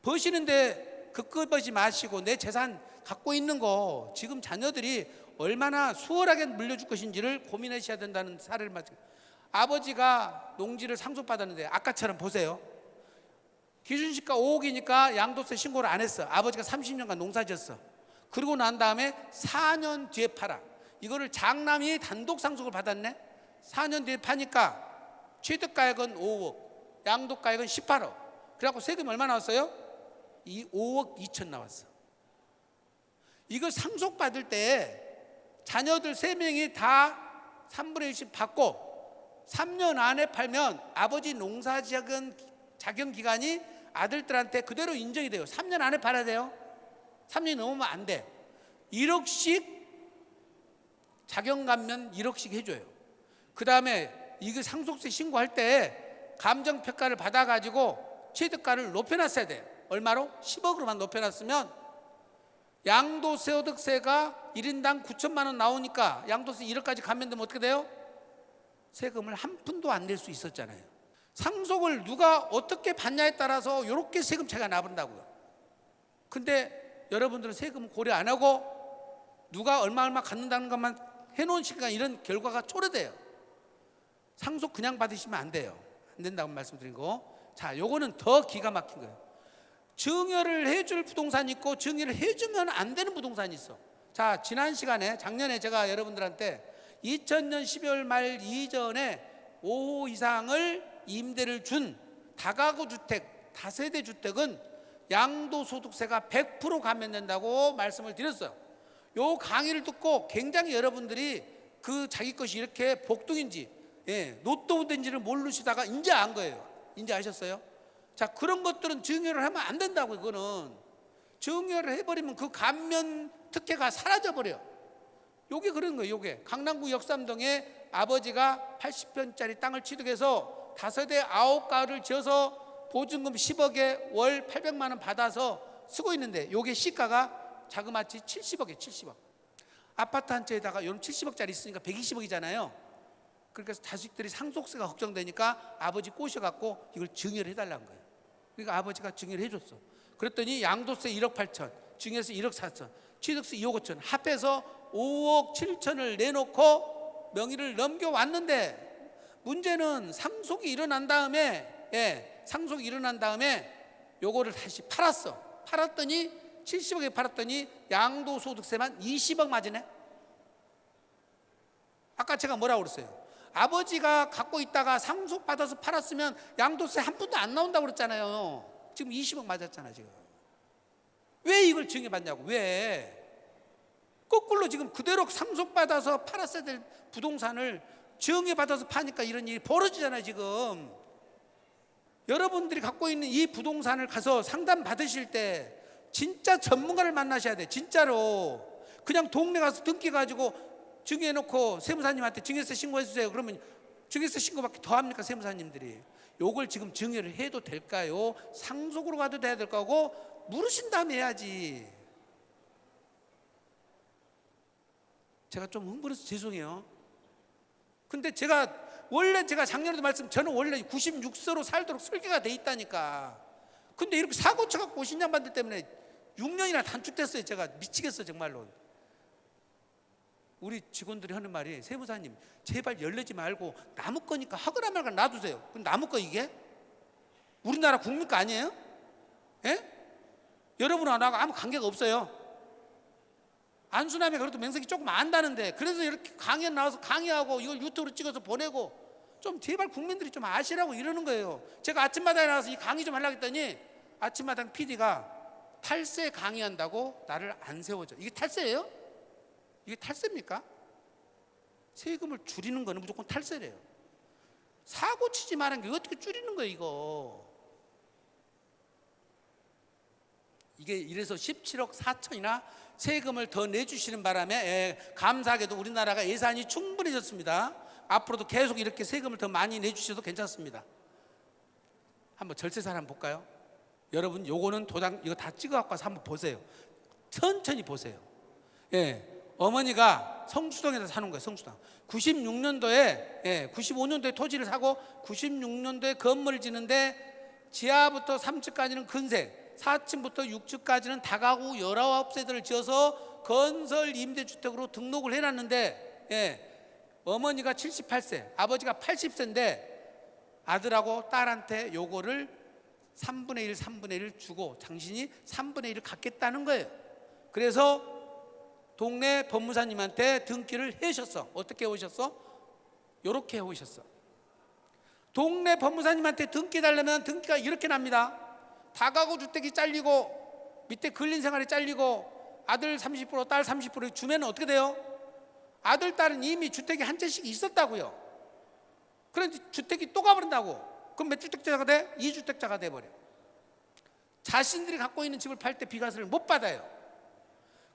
버시는데 급급하지 마시고 내 재산 갖고 있는 거 지금 자녀들이 얼마나 수월하게 물려줄 것인지를 고민하셔야 된다는 사례를 말씀. 아버지가 농지를 상속받았는데 아까처럼 보세요. 기준시가 5억이니까 양도세 신고를 안 했어. 아버지가 30년간 농사지었어. 그러고 난 다음에 4년 뒤에 팔아. 이거를 장남이 단독 상속을 받았네. 4년 뒤에 파니까 취득가액은 5억, 양도가액은 18억. 그래갖고 세금 얼마 나왔어요? 5억 2천 나왔어. 이거 상속받을 때 자녀들 3명이 다 3분의 1씩 받고 3년 안에 팔면 아버지 농사지은 작용 기간이 아들들한테 그대로 인정이 돼요. 3년 안에 팔아야 돼요. 3년이 넘으면 안 돼. 1억씩 자격 감면 1억씩 해줘요. 그 다음에 이거 상속세 신고할 때 감정평가를 받아가지고 취득가를 높여놨어야 돼요. 얼마로? 10억으로만 높여놨으면 양도소득세가 1인당 9천만 원 나오니까 양도세 1억까지 감면되면 어떻게 돼요? 세금을 한 푼도 안 낼 수 있었잖아요. 상속을 누가 어떻게 받냐에 따라서 이렇게 세금 차이가 나버린다고요. 근데 여러분들은 세금을 고려 안 하고 누가 얼마 갖는다는 것만 해놓은 시간 이런 결과가 초래돼요. 상속 그냥 받으시면 안 돼요. 안 된다고 말씀드린 거. 자, 요거는 더 기가 막힌 거예요. 증여를 해줄 부동산이 있고 증여를 해주면 안 되는 부동산이 있어. 자, 지난 시간에 작년에 제가 여러분들한테 2000년 12월 말 이전에 5호 이상을 임대를 준 다가구 주택, 다세대 주택은 양도소득세가 100% 감면된다고 말씀을 드렸어요. 요 강의를 듣고 굉장히 여러분들이 그 자기 것이 이렇게 복둥인지 노또된지를 모르시다가 이제 안 거예요. 이제 아셨어요? 자, 그런 것들은 증여를 하면 안 된다고요. 그거는 증여를 해버리면 그 감면 특혜가 사라져버려. 요게 그런 거예요. 요게 강남구 역삼동에 아버지가 80평짜리 땅을 취득해서 5대 9가를 지어서 보증금 10억에 월 800만 원 받아서 쓰고 있는데 요게 시가가 자그마치 70억이에요. 70억. 아파트 한 채에다가 요런 70억짜리 있으니까 120억이잖아요. 그러니까 자식들이 상속세가 걱정되니까 아버지 꼬셔갖고 이걸 증여를 해달라는 거예요. 그러니까 아버지가 증여를 해줬어. 그랬더니 양도세 1억 8천, 증여세 1억 4천, 취득세 2억 5천 합해서 5억 7천을 내놓고 명의를 넘겨왔는데 문제는 상속이 일어난 다음에 상속이 일어난 다음에 요거를 다시 팔았어. 팔았더니 70억에 팔았더니 양도소득세만 20억 맞으네. 아까 제가 뭐라고 그랬어요? 아버지가 갖고 있다가 상속받아서 팔았으면 양도세 한 푼도 안 나온다고 그랬잖아요. 지금 20억 맞았잖아 지금. 왜 이걸 증여받냐고. 왜? 거꾸로 지금 그대로 상속받아서 팔았어야 될 부동산을 증여받아서 파니까 이런 일이 벌어지잖아요 지금. 여러분들이 갖고 있는 이 부동산을 가서 상담 받으실 때 진짜 전문가를 만나셔야 돼. 진짜로. 그냥 동네 가서 등기 가지고 증여해놓고 세무사님한테 증여세 신고해주세요. 그러면 증여세 신고밖에 더 합니까 세무사님들이? 요걸 지금 증여를 해도 될까요? 상속으로 가도 돼야 될 거고 물으신 다음에 해야지. 제가 좀 흥분해서 죄송해요. 근데 원래 제가 작년에도 저는 원래 96세로 살도록 설계가 돼 있다니까. 근데 이렇게 사고 쳐갖고 신장반들 때문에 6년이나 단축됐어요. 제가 미치겠어요 정말로. 우리 직원들이 하는 말이, 세무사님 제발 열내지 말고 남의 거니까 하거나 말거나 놔두세요. 그럼 남의 거 이게? 우리나라 국민 거 아니에요? 예? 여러분하고 나하고 아무 관계가 없어요. 안수남이 그래도 명색이 조금 안다는데, 그래서 이렇게 강연 나와서 강의하고 이걸 유튜브로 찍어서 보내고, 좀 제발 국민들이 좀 아시라고 이러는 거예요. 제가 아침마당에 나와서 이 강의 좀 하려고 했더니 아침마당 PD가 탈세 강의한다고 나를 안 세워줘. 이게 탈세예요? 이게 탈세입니까? 세금을 줄이는 거는 무조건 탈세래요. 사고 치지 말은 게 어떻게 줄이는 거예요 이거. 이게 이래서 17억 4천이나 세금을 더 내주시는 바람에 감사하게도 우리나라가 예산이 충분해졌습니다. 앞으로도 계속 이렇게 세금을 더 많이 내주셔도 괜찮습니다. 한번 절세사를 한번 볼까요? 여러분 요거는 도장 이거 다 찍어갖고 와서 한번 보세요. 천천히 보세요. 어머니가 성수동에서 사는 거예요. 성수동 96년도에 95년도에 토지를 사고 96년도에 건물을 짓는데 지하부터 3층까지는 근생, 4층부터 6층까지는 다가구 19세대를 지어서 건설 임대주택으로 등록을 해놨는데 어머니가 78세, 아버지가 80세인데 아들하고 딸한테 요거를 3분의 1, 3분의 1 주고 당신이 3분의 1을 갖겠다는 거예요. 그래서 동네 법무사님한테 등기를 해오셨어. 어떻게 해오셨어? 요렇게 해오셨어. 동네 법무사님한테 등기 달려면 등기가 이렇게 납니다. 다가구 주택이 잘리고 밑에 근린 생활이 잘리고 아들 30%, 딸 30% 주면 어떻게 돼요? 아들, 딸은 이미 주택이 한 채씩 있었다고요. 그런데 주택이 또 가버린다고. 그럼 몇 주택자가 돼? 2주택자가 돼버려. 자신들이 갖고 있는 집을 팔 때 비과세를 못 받아요.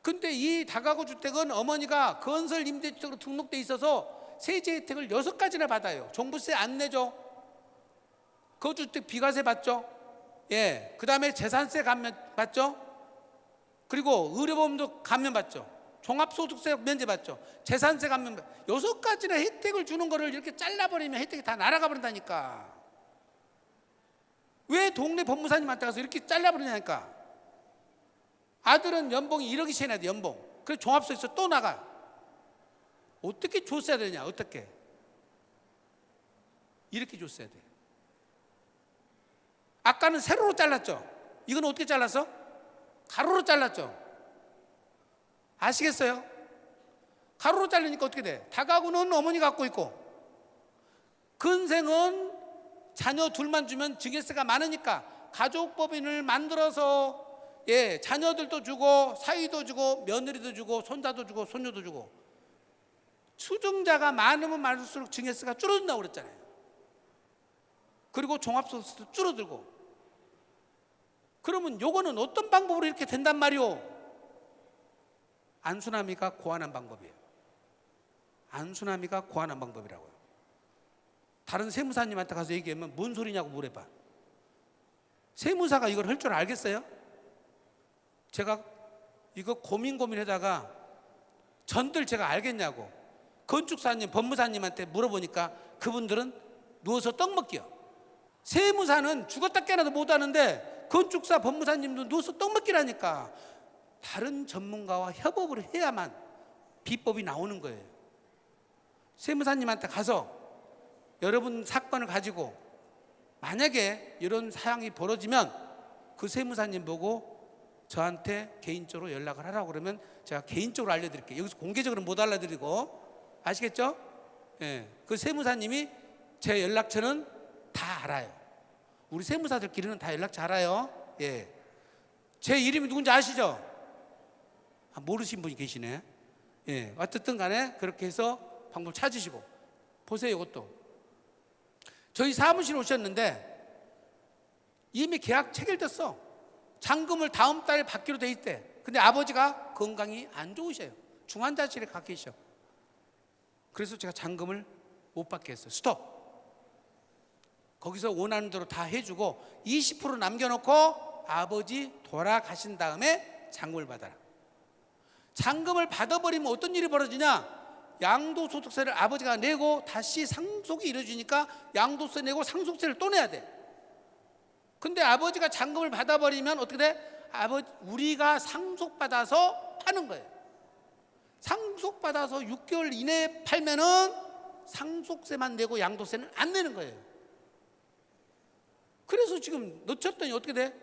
근데 이 다가구 주택은 어머니가 건설 임대주택으로 등록돼 있어서 세제 혜택을 6가지나 받아요. 종부세 안 내죠. 거주주택 비과세 받죠. 그 다음에 재산세 감면 받죠. 그리고 의료보험도 감면 받죠. 종합소득세 면제 받죠. 재산세 감면 6가지나 혜택을 주는 거를 이렇게 잘라버리면 혜택이 다 날아가 버린다니까. 왜 동네 법무사님한테 가서 이렇게 잘라버리냐니까. 아들은 연봉이 1억이 채나 돼. 연봉. 그래서 종합소득세 또 나가. 어떻게 줬어야 되냐. 어떻게 이렇게 줬어야 돼. 아까는 세로로 잘랐죠. 이건 어떻게 잘랐어? 가로로 잘랐죠. 아시겠어요? 가로로 자르니까 어떻게 돼? 다가구는 어머니 갖고 있고 근생은 자녀 둘만 주면 증여세가 많으니까 가족법인을 만들어서 자녀들도 주고 사위도 주고 며느리도 주고 손자도 주고 손녀도 주고 수증자가 많으면 많을수록 증여세가 줄어든다고 그랬잖아요. 그리고 종합소득세도 줄어들고. 그러면 요거는 어떤 방법으로 이렇게 된단 말이오? 안수남이가 고안한 방법이에요. 안수남이가 고안한 방법이라고요. 다른 세무사님한테 가서 얘기하면 뭔 소리냐고 물어봐. 세무사가 이걸 할 줄 알겠어요? 제가 이거 고민하다가 전들 제가 알겠냐고 건축사님, 법무사님한테 물어보니까 그분들은 누워서 떡 먹기요. 세무사는 죽었다 깨어나도 못하는데 건축사, 법무사님도 누워서 떡 먹기라니까. 다른 전문가와 협업을 해야만 비법이 나오는 거예요. 세무사님한테 가서 여러분 사건을 가지고 만약에 이런 사항이 벌어지면 그 세무사님 보고 저한테 개인적으로 연락을 하라고 그러면 제가 개인적으로 알려드릴게요. 여기서 공개적으로 못 알려드리고. 아시겠죠? 예, 그 세무사님이 제 연락처는 다 알아요. 우리 세무사들끼리는 다 연락처 알아요. 예, 제 이름이 누군지 아시죠? 모르신 분이 계시네. 예, 어쨌든 간에 그렇게 해서 방법 찾으시고 보세요. 이것도 저희 사무실 오셨는데 이미 계약 체결됐어. 잔금을 다음 달에 받기로 돼 있대. 근데 아버지가 건강이 안 좋으셔요. 중환자실에 가 계셔. 그래서 제가 잔금을 못 받게 했어요. 스톱. 거기서 원하는 대로 다 해주고 20% 남겨놓고 아버지 돌아가신 다음에 잔금을 받아라. 잔금을 받아버리면 어떤 일이 벌어지냐? 양도소득세를 아버지가 내고 다시 상속이 이루어지니까 양도세 내고 상속세를 또 내야 돼. 근데 아버지가 잔금을 받아버리면 어떻게 돼? 우리가 상속받아서 파는 거예요. 상속받아서 6개월 이내에 팔면은 상속세만 내고 양도세는 안 내는 거예요. 그래서 지금 놓쳤더니 어떻게 돼?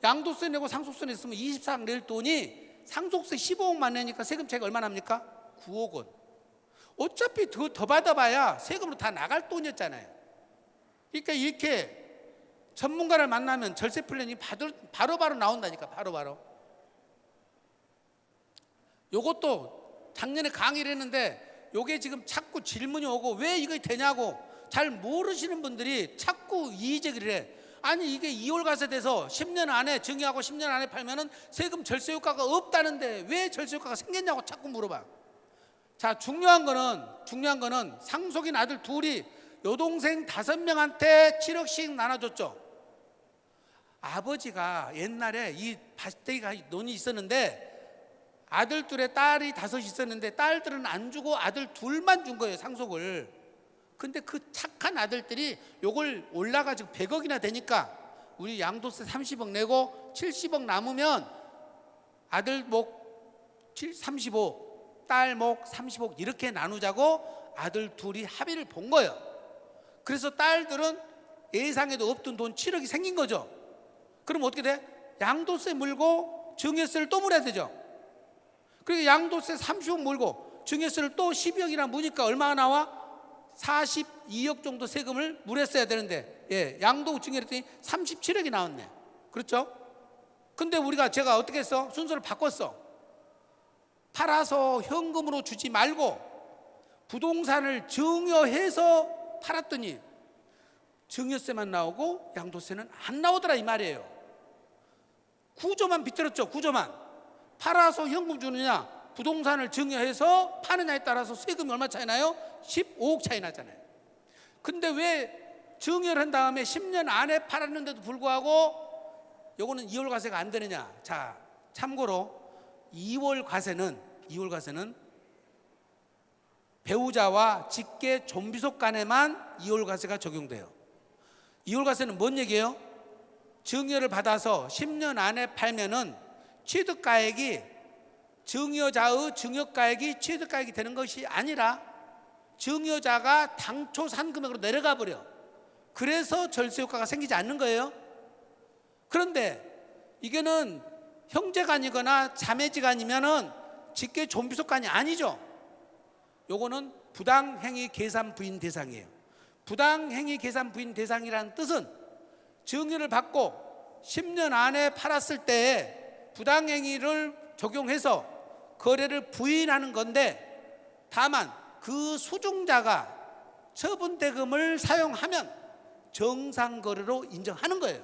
양도세 내고 상속세 냈으면 24억 낼 돈이 상속세 15억만 내니까 세금 차이가 얼마나 납니까? 9억 원. 어차피 더 받아봐야 세금으로 다 나갈 돈이었잖아요. 그러니까 이렇게 전문가를 만나면 절세 플랜이 바로바로 나온다니까. 바로바로. 요것도 작년에 강의를 했는데 요게 지금 자꾸 질문이 오고 왜 이거 되냐고 잘 모르시는 분들이 자꾸 이의제기를 해. 아니 이게 2월 가세돼서 10년 안에 증여하고 10년 안에 팔면은 세금 절세 효과가 없다는데 왜 절세 효과가 생겼냐고 자꾸 물어봐. 자, 중요한 거는 상속인 아들 둘이 여동생 5명한테 7억씩 나눠줬죠. 아버지가 옛날에 이 밭대기가 논이 있었는데 아들 둘에 딸이 5이 있었는데 딸들은 안 주고 아들 둘만 준 거예요, 상속을. 근데 그 착한 아들들이 요걸 올라가지고 100억이나 되니까 우리 양도세 30억 내고 70억 남으면 아들 목 35, 딸 목 35 이렇게 나누자고 아들 둘이 합의를 본 거예요. 그래서 딸들은 예상에도 없던 돈 7억이 생긴 거죠. 그럼 어떻게 돼? 양도세 물고 증여세를 또 물어야 되죠. 그리고 양도세 30억 물고 증여세를 또 12억이나 무니까 얼마나 나와? 42억 정도 세금을 물었어야 되는데, 예, 양도 증여했더니 37억이 나왔네. 그렇죠? 근데 제가 어떻게 했어? 순서를 바꿨어. 팔아서 현금으로 주지 말고 부동산을 증여해서 팔았더니 증여세만 나오고 양도세는 안 나오더라 이 말이에요. 구조만 비틀었죠. 구조만. 팔아서 현금 주느냐 부동산을 증여해서 파느냐에 따라서 세금이 얼마 차이 나요? 15억 차이 나잖아요. 근데 왜 증여를 한 다음에 10년 안에 팔았는데도 불구하고 요거는 2월 과세가 안 되느냐? 자, 참고로 2월 과세는 배우자와 직계 존비속 간에만 2월 과세가 적용돼요. 2월 과세는 뭔 얘기예요? 증여를 받아서 10년 안에 팔면은 취득가액이 증여자의 증여가액이 취득가액이 되는 것이 아니라 증여자가 당초 산 금액으로 내려가 버려. 그래서 절세 효과가 생기지 않는 거예요. 그런데 이거는 형제간이거나 자매지간이면은 직계 존비속간이 아니죠. 요거는 부당행위 계산 부인 대상이에요. 부당행위 계산 부인 대상이라는 뜻은 증여를 받고 10년 안에 팔았을 때에 부당행위를 적용해서 거래를 부인하는 건데, 다만 그 수중자가 처분대금을 사용하면 정상거래로 인정하는 거예요.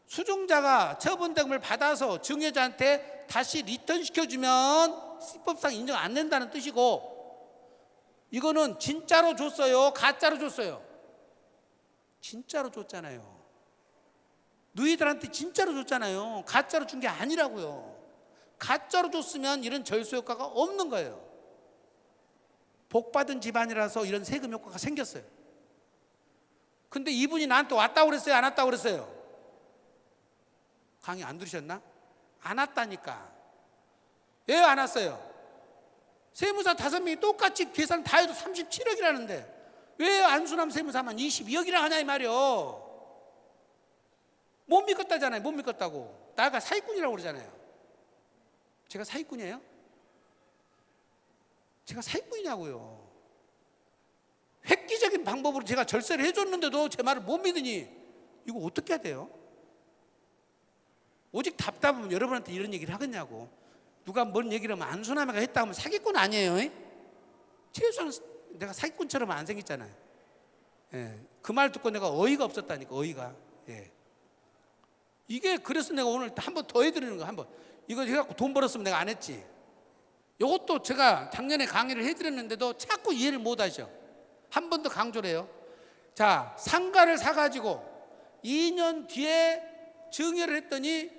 수중자가 처분대금을 받아서 증여자한테 다시 리턴 시켜주면 시법상 인정 안 된다는 뜻이고, 이거는 진짜로 줬어요, 가짜로 줬어요? 진짜로 줬잖아요. 너희들한테 진짜로 줬잖아요. 가짜로 준 게 아니라고요. 가짜로 줬으면 이런 절세 효과가 없는 거예요. 복받은 집안이라서 이런 세금 효과가 생겼어요. 근데 이분이 나한테 왔다고 그랬어요, 안 왔다고 그랬어요? 강의 안 들으셨나? 안 왔다니까. 왜 안 왔어요? 세무사 5명이 똑같이 계산 다 해도 37억이라는데 왜 안수남 세무사만 22억이나 하냐 이 말이요. 못 믿겠다잖아요. 못 믿겠다고. 나가 사기꾼이라고 그러잖아요. 제가 사기꾼이에요? 제가 사기꾼이냐고요. 획기적인 방법으로 제가 절세를 해줬는데도 제 말을 못 믿으니 이거 어떻게 해야 돼요? 오직 답답하면 여러분한테 이런 얘기를 하겠냐고. 누가 뭔 얘기를 하면 안수남이가 했다 하면 사기꾼 아니에요? 최소한 내가 사기꾼처럼 안 생겼잖아요. 예, 그 말 듣고 내가 어이가 없었다니까. 어이가. 예. 이게 그래서 내가 오늘 한 번 더 해드리는 거. 한번 이거 해갖고 돈 벌었으면 내가 안 했지. 이것도 제가 작년에 강의를 해드렸는데도 자꾸 이해를 못 하셔. 한 번 더 강조를 해요. 자, 상가를 사가지고 2년 뒤에 증여를 했더니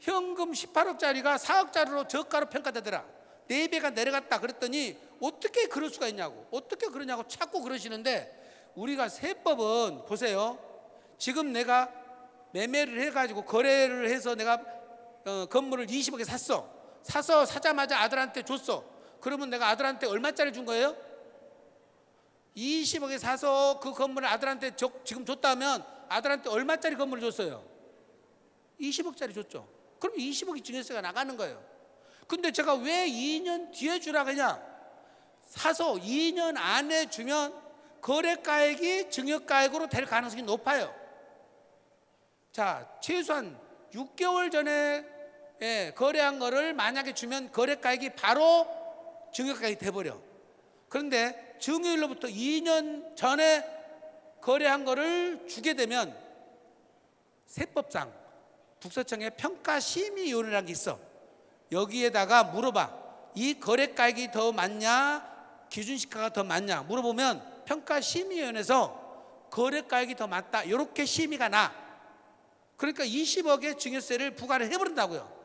현금 18억짜리가 4억짜리로 저가로 평가되더라. 4배가 내려갔다 그랬더니 어떻게 그럴 수가 있냐고. 어떻게 그러냐고 자꾸 그러시는데, 우리가 세법은 보세요. 지금 내가 매매를 해가지고 거래를 해서 내가 건물을 20억에 사서 사자마자 아들한테 줬어. 그러면 내가 아들한테 얼마짜리 준 거예요? 20억에 사서 그 건물을 아들한테 지금 줬다면 아들한테 얼마짜리 건물을 줬어요? 20억짜리 줬죠. 그럼 20억이 증여세가 나가는 거예요. 근데 제가 왜 2년 뒤에 주라 그냥? 사서 2년 안에 주면 거래가액이 증여가액으로 될 가능성이 높아요. 자, 최소한 6개월 전에 거래한 거를 만약에 주면 거래가액이 바로 증여가액이 돼버려. 그런데 증여일로부터 2년 전에 거래한 거를 주게 되면 세법상 국세청에 평가심의위원회라는 게 있어. 여기에다가 물어봐. 이 거래가액이 더 많냐 기준시가가 더 많냐 물어보면 평가심의위원회에서 거래가액이 더 많다 이렇게 심의가 나. 그러니까 20억의 증여세를 부과를 해버린다고요.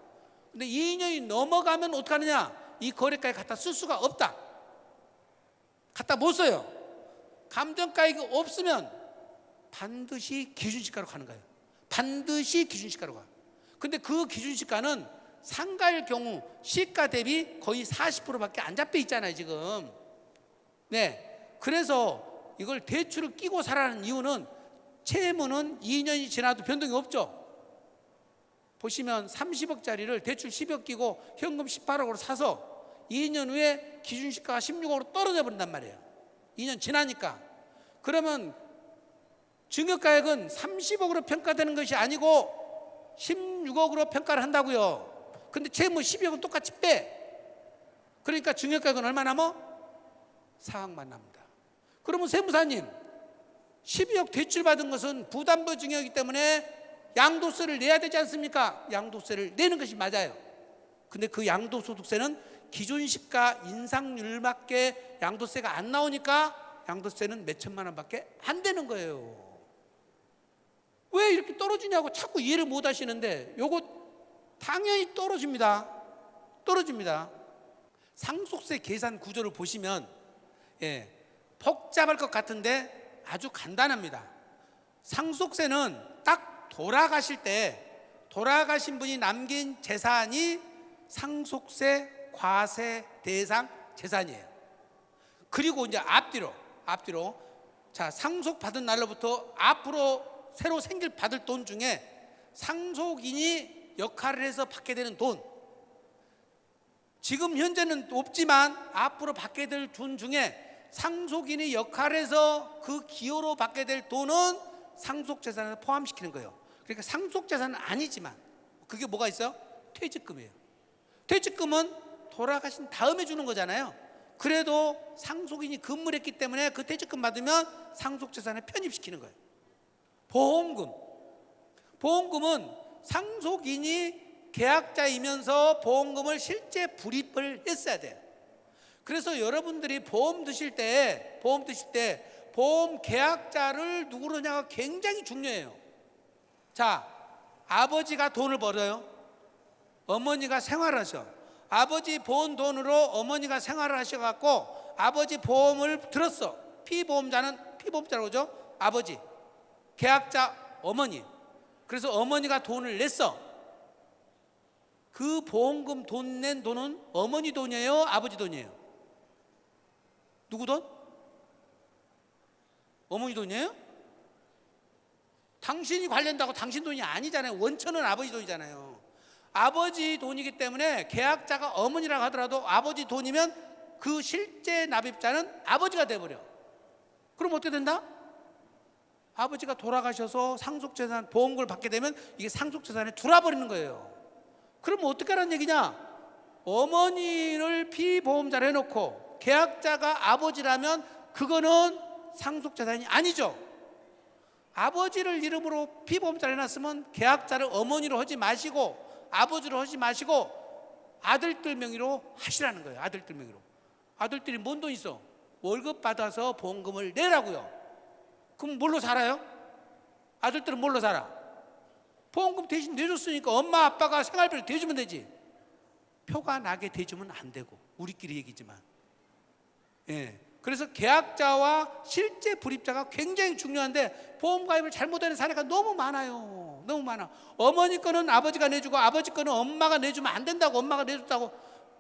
근데 2년이 넘어가면 어떡하느냐? 이 거래가액 갖다 쓸 수가 없다. 갖다 못 써요. 감정가액이 없으면 반드시 기준시가로 가는 거예요. 반드시 기준시가로 가. 근데 그 기준시가는 상가일 경우 시가 대비 거의 40%밖에 안 잡혀 있잖아요 지금. 네, 그래서 이걸 대출을 끼고 살아는 이유는 채무는 2년이 지나도 변동이 없죠. 보시면 30억짜리를 대출 10억 끼고 현금 18억으로 사서 2년 후에 기준시가가 16억으로 떨어져 버린단 말이에요. 2년 지나니까. 그러면 증여가액은 30억으로 평가되는 것이 아니고 16억으로 평가를 한다고요. 근데 채무 12억은 똑같이 빼. 그러니까 증여가액은 얼마 남아? 4억만 남는다. 그러면 세무사님 12억 대출 받은 것은 부담부 증여이기 때문에 양도세를 내야 되지 않습니까? 양도세를 내는 것이 맞아요. 근데 그 양도소득세는 기존시가 인상률밖에 양도세가 안 나오니까 양도세는 몇 천만 원밖에 안 되는 거예요. 왜 이렇게 떨어지냐고 자꾸 이해를 못 하시는데 요거 당연히 떨어집니다. 떨어집니다. 상속세 계산 구조를 보시면 복잡할 것 같은데 아주 간단합니다. 상속세는 딱 돌아가실 때 돌아가신 분이 남긴 재산이 상속세 과세 대상 재산이에요. 그리고 이제 앞뒤로 자, 상속 받은 날로부터 앞으로 새로 받을 돈 중에 상속인이 역할을 해서 받게 되는 돈, 지금 현재는 없지만 앞으로 받게 될 돈 중에 상속인이 역할을 해서 그 기여로 받게 될 돈은 상속재산에 포함시키는 거예요. 그러니까 상속재산은 아니지만 그게 뭐가 있어요? 퇴직금이에요. 퇴직금은 돌아가신 다음에 주는 거잖아요. 그래도 상속인이 근무를 했기 때문에 그 퇴직금 받으면 상속재산에 편입시키는 거예요. 보험금은 상속인이 계약자이면서 보험금을 실제 불입을 했어야 돼요. 그래서 여러분들이 보험 드실 때 보험 계약자를 누구로 하냐가 굉장히 중요해요. 자, 아버지가 돈을 벌어요. 어머니가 생활하셔. 아버지 번 돈으로 어머니가 생활을 하셔갖고 아버지 보험을 들었어. 피보험자라고 그러죠. 아버지, 계약자 어머니. 그래서 어머니가 돈을 냈어. 그 보험금 돈 낸 돈은 어머니 돈이에요? 아버지 돈이에요? 누구 돈? 어머니 돈이에요? 당신이 관련다고 당신 돈이 아니잖아요. 원천은 아버지 돈이잖아요. 아버지 돈이기 때문에 계약자가 어머니라고 하더라도 아버지 돈이면 그 실제 납입자는 아버지가 돼버려. 그럼 어떻게 된다? 아버지가 돌아가셔서 상속재산 보험금을 받게 되면 이게 상속재산에 들어와버리는 거예요. 그러면 어떻게 하라는 얘기냐? 어머니를 피보험자로 해놓고 계약자가 아버지라면 그거는 상속재산이 아니죠. 아버지를 이름으로 피보험자로 해놨으면 계약자를 어머니로 하지 마시고 아버지로 하지 마시고 아들들 명의로 하시라는 거예요. 아들들 명의로. 아들들이 뭔 돈 있어? 월급 받아서 보험금을 내라고요. 그럼 뭘로 살아요? 아들들은 뭘로 살아? 보험금 대신 내줬으니까 엄마 아빠가 생활비를 대주면 되지. 표가 나게 대주면 안 되고, 우리끼리 얘기지만. 예. 그래서 계약자와 실제 불입자가 굉장히 중요한데 보험 가입을 잘못하는 사례가 너무 많아요. 너무 많아. 어머니 거는 아버지가 내주고 아버지 거는 엄마가 내주면 안 된다고, 엄마가 내줬다고.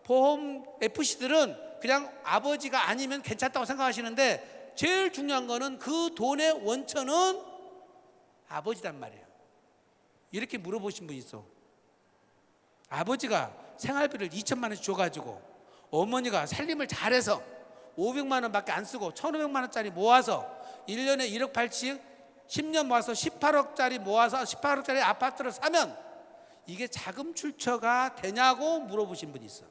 보험 FC들은 그냥 아버지가 아니면 괜찮다고 생각하시는데 제일 중요한 거는 그 돈의 원천은 아버지단 말이에요. 이렇게 물어보신 분 있어. 아버지가 생활비를 2천만 원씩 줘가지고 어머니가 살림을 잘해서 500만 원밖에 안 쓰고 1,500만 원짜리 모아서 1년에 1억 8씩 10년 모아서 18억짜리 모아서 18억짜리 아파트를 사면 이게 자금 출처가 되냐고 물어보신 분이 있어.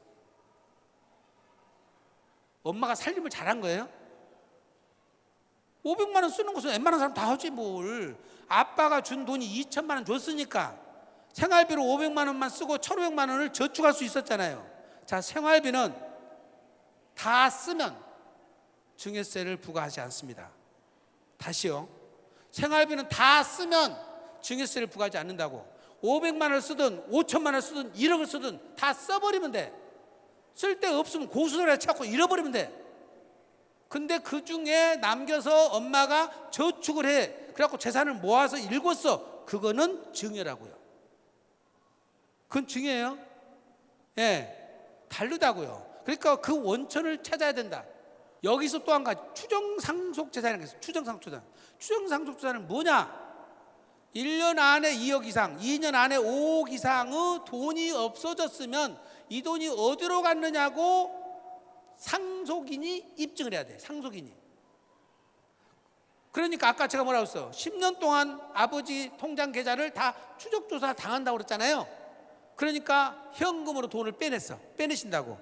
엄마가 살림을 잘한 거예요? 500만 원 쓰는 것은 웬만한 사람 다 하지 뭘. 아빠가 준 돈이 2천만 원 줬으니까 생활비로 500만 원만 쓰고 1,500만 원을 저축할 수 있었잖아요. 자, 생활비는 다 쓰면 증여세를 부과하지 않습니다. 다시요. 생활비는 다 쓰면 증여세를 부과하지 않는다고. 500만 원을 쓰든 5천만 원을 쓰든 1억을 쓰든 다 써버리면 돼. 쓸 데 없으면 고수들에 찾고 잃어버리면 돼. 근데 그 중에 남겨서 엄마가 저축을 해. 그래갖고 재산을 모아서 읽었어. 그거는 증여라고요. 그건 증여예요. 예, 다르다고요. 그러니까 그 원천을 찾아야 된다. 여기서 또 한 가지 추정상속재산이라는 게 있어요. 추정상속재산. 추정상속재산은 뭐냐? 1년 안에 2억 이상, 2년 안에 5억 이상의 돈이 없어졌으면 이 돈이 어디로 갔느냐고 상속인이 입증을 해야 돼. 상속인이. 그러니까 아까 제가 뭐라고 했어요? 10년 동안 아버지 통장 계좌를 다 추적조사 당한다고 그랬잖아요. 그러니까 현금으로 돈을 빼내신다고.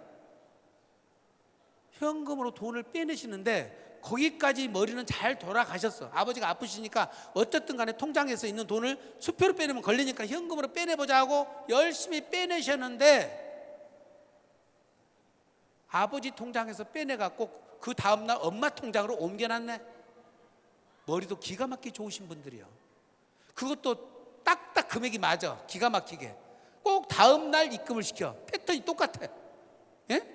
현금으로 돈을 빼내시는데 거기까지 머리는 잘 돌아가셨어. 아버지가 아프시니까 어쨌든 간에 통장에서 있는 돈을 수표로 빼내면 걸리니까 현금으로 빼내보자 하고 열심히 빼내셨는데 아버지 통장에서 빼내갖고 그 다음날 엄마 통장으로 옮겨놨네. 머리도 기가 막히게 좋으신 분들이요. 그것도 딱딱 금액이 맞아. 기가 막히게. 꼭 다음날 입금을 시켜. 패턴이 똑같아. 예?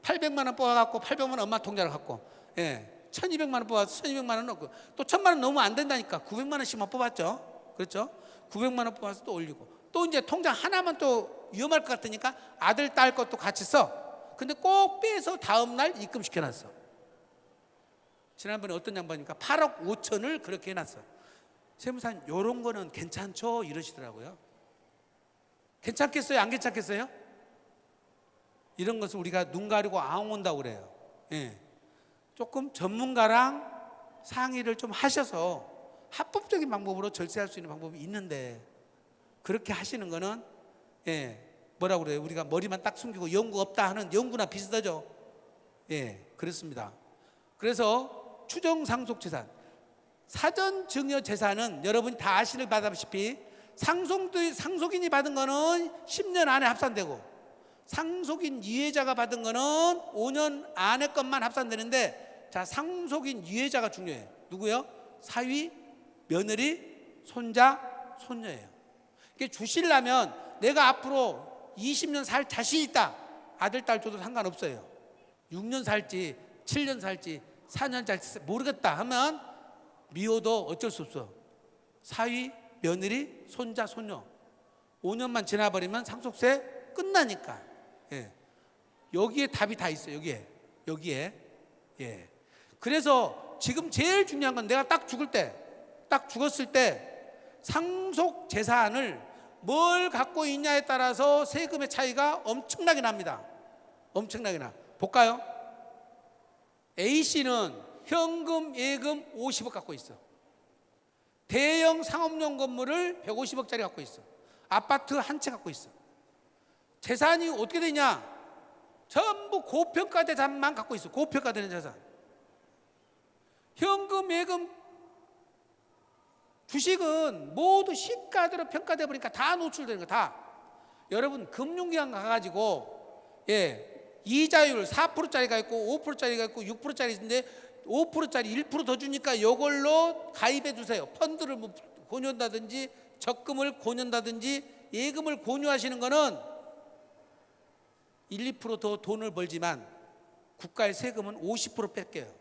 800만 원 뽑아갖고 800만 원 엄마 통장을 갖고, 예, 1200만 원 뽑아서 1200만 원 넣고 또 1000만 원 넣으면 안 된다니까 900만 원씩만 뽑았죠. 그렇죠? 900만 원 뽑아서 또 올리고 또 이제 통장 하나만 또 위험할 것 같으니까 아들 딸 것도 같이 써. 근데 꼭 빼서 다음날 입금시켜놨어. 지난번에 어떤 양반이니까 8억 5천을 그렇게 해놨어. 세무사님 이런 거는 괜찮죠? 이러시더라고요. 괜찮겠어요? 안 괜찮겠어요? 이런 것을 우리가 눈 가리고 앙온다고 그래요. 예. 조금 전문가랑 상의를 좀 하셔서 합법적인 방법으로 절세할 수 있는 방법이 있는데 그렇게 하시는 거는, 예, 뭐라고 그래요? 우리가 머리만 딱 숨기고 연구 없다 하는 연구나 비슷하죠. 예, 그렇습니다. 그래서 추정상속재산, 사전증여재산은 여러분이 다 아시다시피 상속인이 받은 거는 10년 안에 합산되고 상속인 유예자가 받은 거는 5년 안에 것만 합산되는데, 자, 상속인 유예자가 중요해요. 누구요? 사위, 며느리, 손자, 손녀예요. 이게 주시려면 내가 앞으로 20년 살 자신 있다. 아들, 딸 줘도 상관없어요. 6년 살지 7년 살지 4년 살지 모르겠다 하면 미워도 어쩔 수 없어. 사위, 며느리, 손자, 손녀 5년만 지나버리면 상속세 끝나니까. 예. 여기에 답이 다 있어요. 여기에. 예. 그래서 지금 제일 중요한 건 내가 딱 죽었을 때 상속 재산을 뭘 갖고 있냐에 따라서 세금의 차이가 엄청나게 납니다. 엄청나게 나. 볼까요? A씨는 현금, 예금 50억 갖고 있어. 대형 상업용 건물을 150억짜리 갖고 있어. 아파트 한 채 갖고 있어. 재산이 어떻게 되냐? 전부 고평가된 자산만 갖고 있어. 고평가되는 자산. 현금, 예금, 주식은 모두 시가대로 평가돼 버리니까 다 노출되는 거 다. 여러분 금융기관 가가지고 이자율 4%짜리가 있고 5%짜리가 있고 6%짜리 있는데 5%짜리 1% 더 주니까 이걸로 가입해 주세요. 펀드를 뭐 권유한다든지 적금을 권유한다든지 예금을 권유하시는 거는 1, 2%더 돈을 벌지만 국가의 세금은 50% 뺏겨요.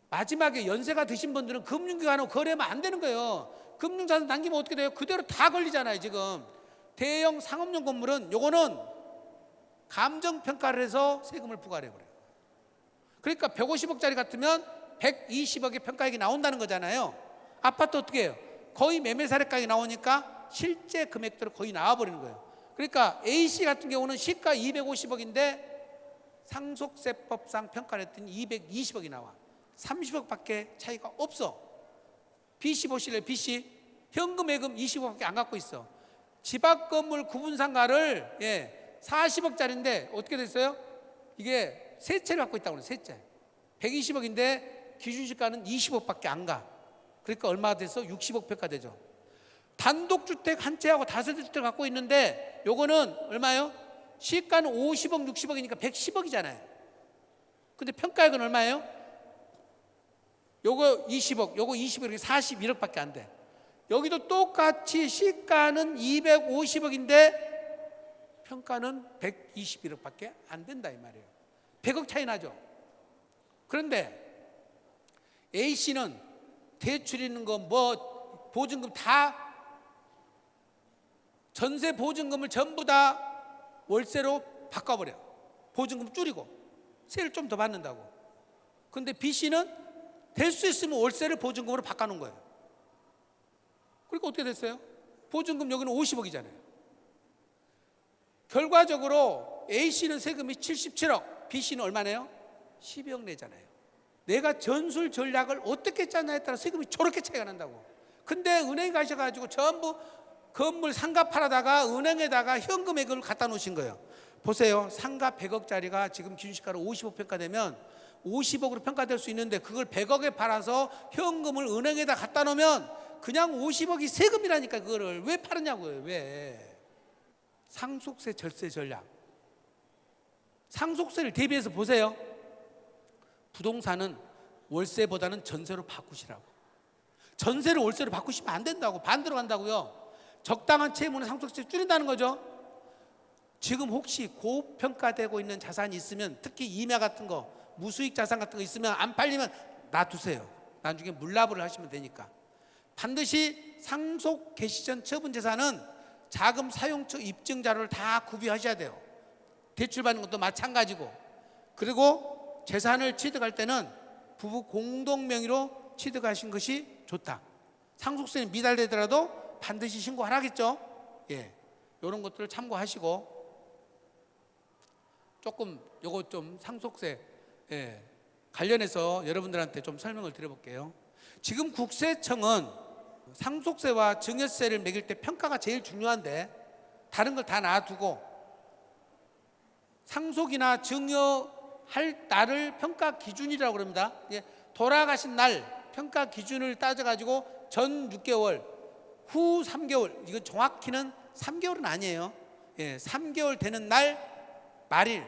마지막에 연세가 드신 분들은 금융기관하고 거래하면 안 되는 거예요. 금융자산 남기면 어떻게 돼요? 그대로 다 걸리잖아요. 지금 대형 상업용 건물은 요거는 감정평가를 해서 세금을 부과를 해버려요. 그러니까 150억짜리 같으면 120억의 평가액이 나온다는 거잖아요. 아파트 어떻게 해요? 거의 매매사례 가격이 나오니까 실제 금액대로 거의 나와버리는 거예요. 그러니까 A씨 같은 경우는 시가 250억인데 상속세법상 평가를 했더니 220억이 나와. 30억밖에 차이가 없어. B씨 보실래요? B씨 현금 예금 20억밖에 안 갖고 있어. 집 앞 건물 구분상가를 40억짜리인데 어떻게 됐어요? 이게 세 채를 갖고 있다고 그래요. 세 채 120억인데 기준시가는 20억밖에 안 가. 그러니까 얼마가 돼서 60억 평가되죠. 단독주택 한 채하고 다섯 주택을 갖고 있는데 요거는 얼마예요? 시가는 50억 60억이니까 110억이잖아요. 근데 평가액은 얼마예요? 요거 20억, 요거 20억, 이렇게 41억밖에 안 돼. 여기도 똑같이 시가는 250억인데 평가는 121억밖에 안 된다 이 말이에요. 100억 차이 나죠. 그런데 A씨는 대출 있는 거 뭐 보증금 다 전세 보증금을 전부 다 월세로 바꿔버려. 보증금 줄이고 세를 좀 더 받는다고. 근데 B씨는 될 수 있으면 월세를 보증금으로 바꿔놓은 거예요. 그러니까 어떻게 됐어요? 보증금 여기는 50억이잖아요. 결과적으로 A씨는 세금이 77억, B씨는 얼마네요? 12억 내잖아요. 내가 전술 전략을 어떻게 짰냐에 따라 세금이 저렇게 차이가 난다고. 근데 은행 가셔가지고 전부 건물 상가 팔아다가 은행에다가 현금액을 갖다 놓으신 거예요. 보세요. 상가 100억짜리가 지금 기준시가로 50억 평가되면 50억으로 평가될 수 있는데 그걸 100억에 팔아서 현금을 은행에다 갖다 놓으면 그냥 50억이 세금이라니까. 그거를 왜 팔았냐고요. 왜? 상속세 절세 전략. 상속세를 대비해서 보세요. 부동산은 월세보다는 전세로 바꾸시라고. 전세를 월세로 바꾸시면 안 된다고. 반대로 간다고요. 적당한 채무는 상속세 줄인다는 거죠. 지금 혹시 고평가되고 있는 자산이 있으면, 특히 임야 같은 거, 무수익 자산 같은 거 있으면 안 팔리면 놔두세요. 나중에 물납을 하시면 되니까. 반드시 상속 개시 전 처분 재산은 자금 사용처 입증 자료를 다 구비하셔야 돼요. 대출 받는 것도 마찬가지고. 그리고 재산을 취득할 때는 부부 공동 명의로 취득하신 것이 좋다. 상속세는 미달되더라도 반드시 신고하라겠죠. 이런 것들을 참고하시고, 조금 요거 좀 상속세 관련해서 여러분들한테 좀 설명을 드려볼게요. 지금 국세청은 상속세와 증여세를 매길 때 평가가 제일 중요한데 다른 걸 다 놔두고 상속이나 증여할 날을 평가 기준이라고 그럽니다. 돌아가신 날 평가 기준을 따져가지고 전 6개월, 후 3개월, 이건 정확히는 3개월은 아니에요. 3개월 되는 날 말일,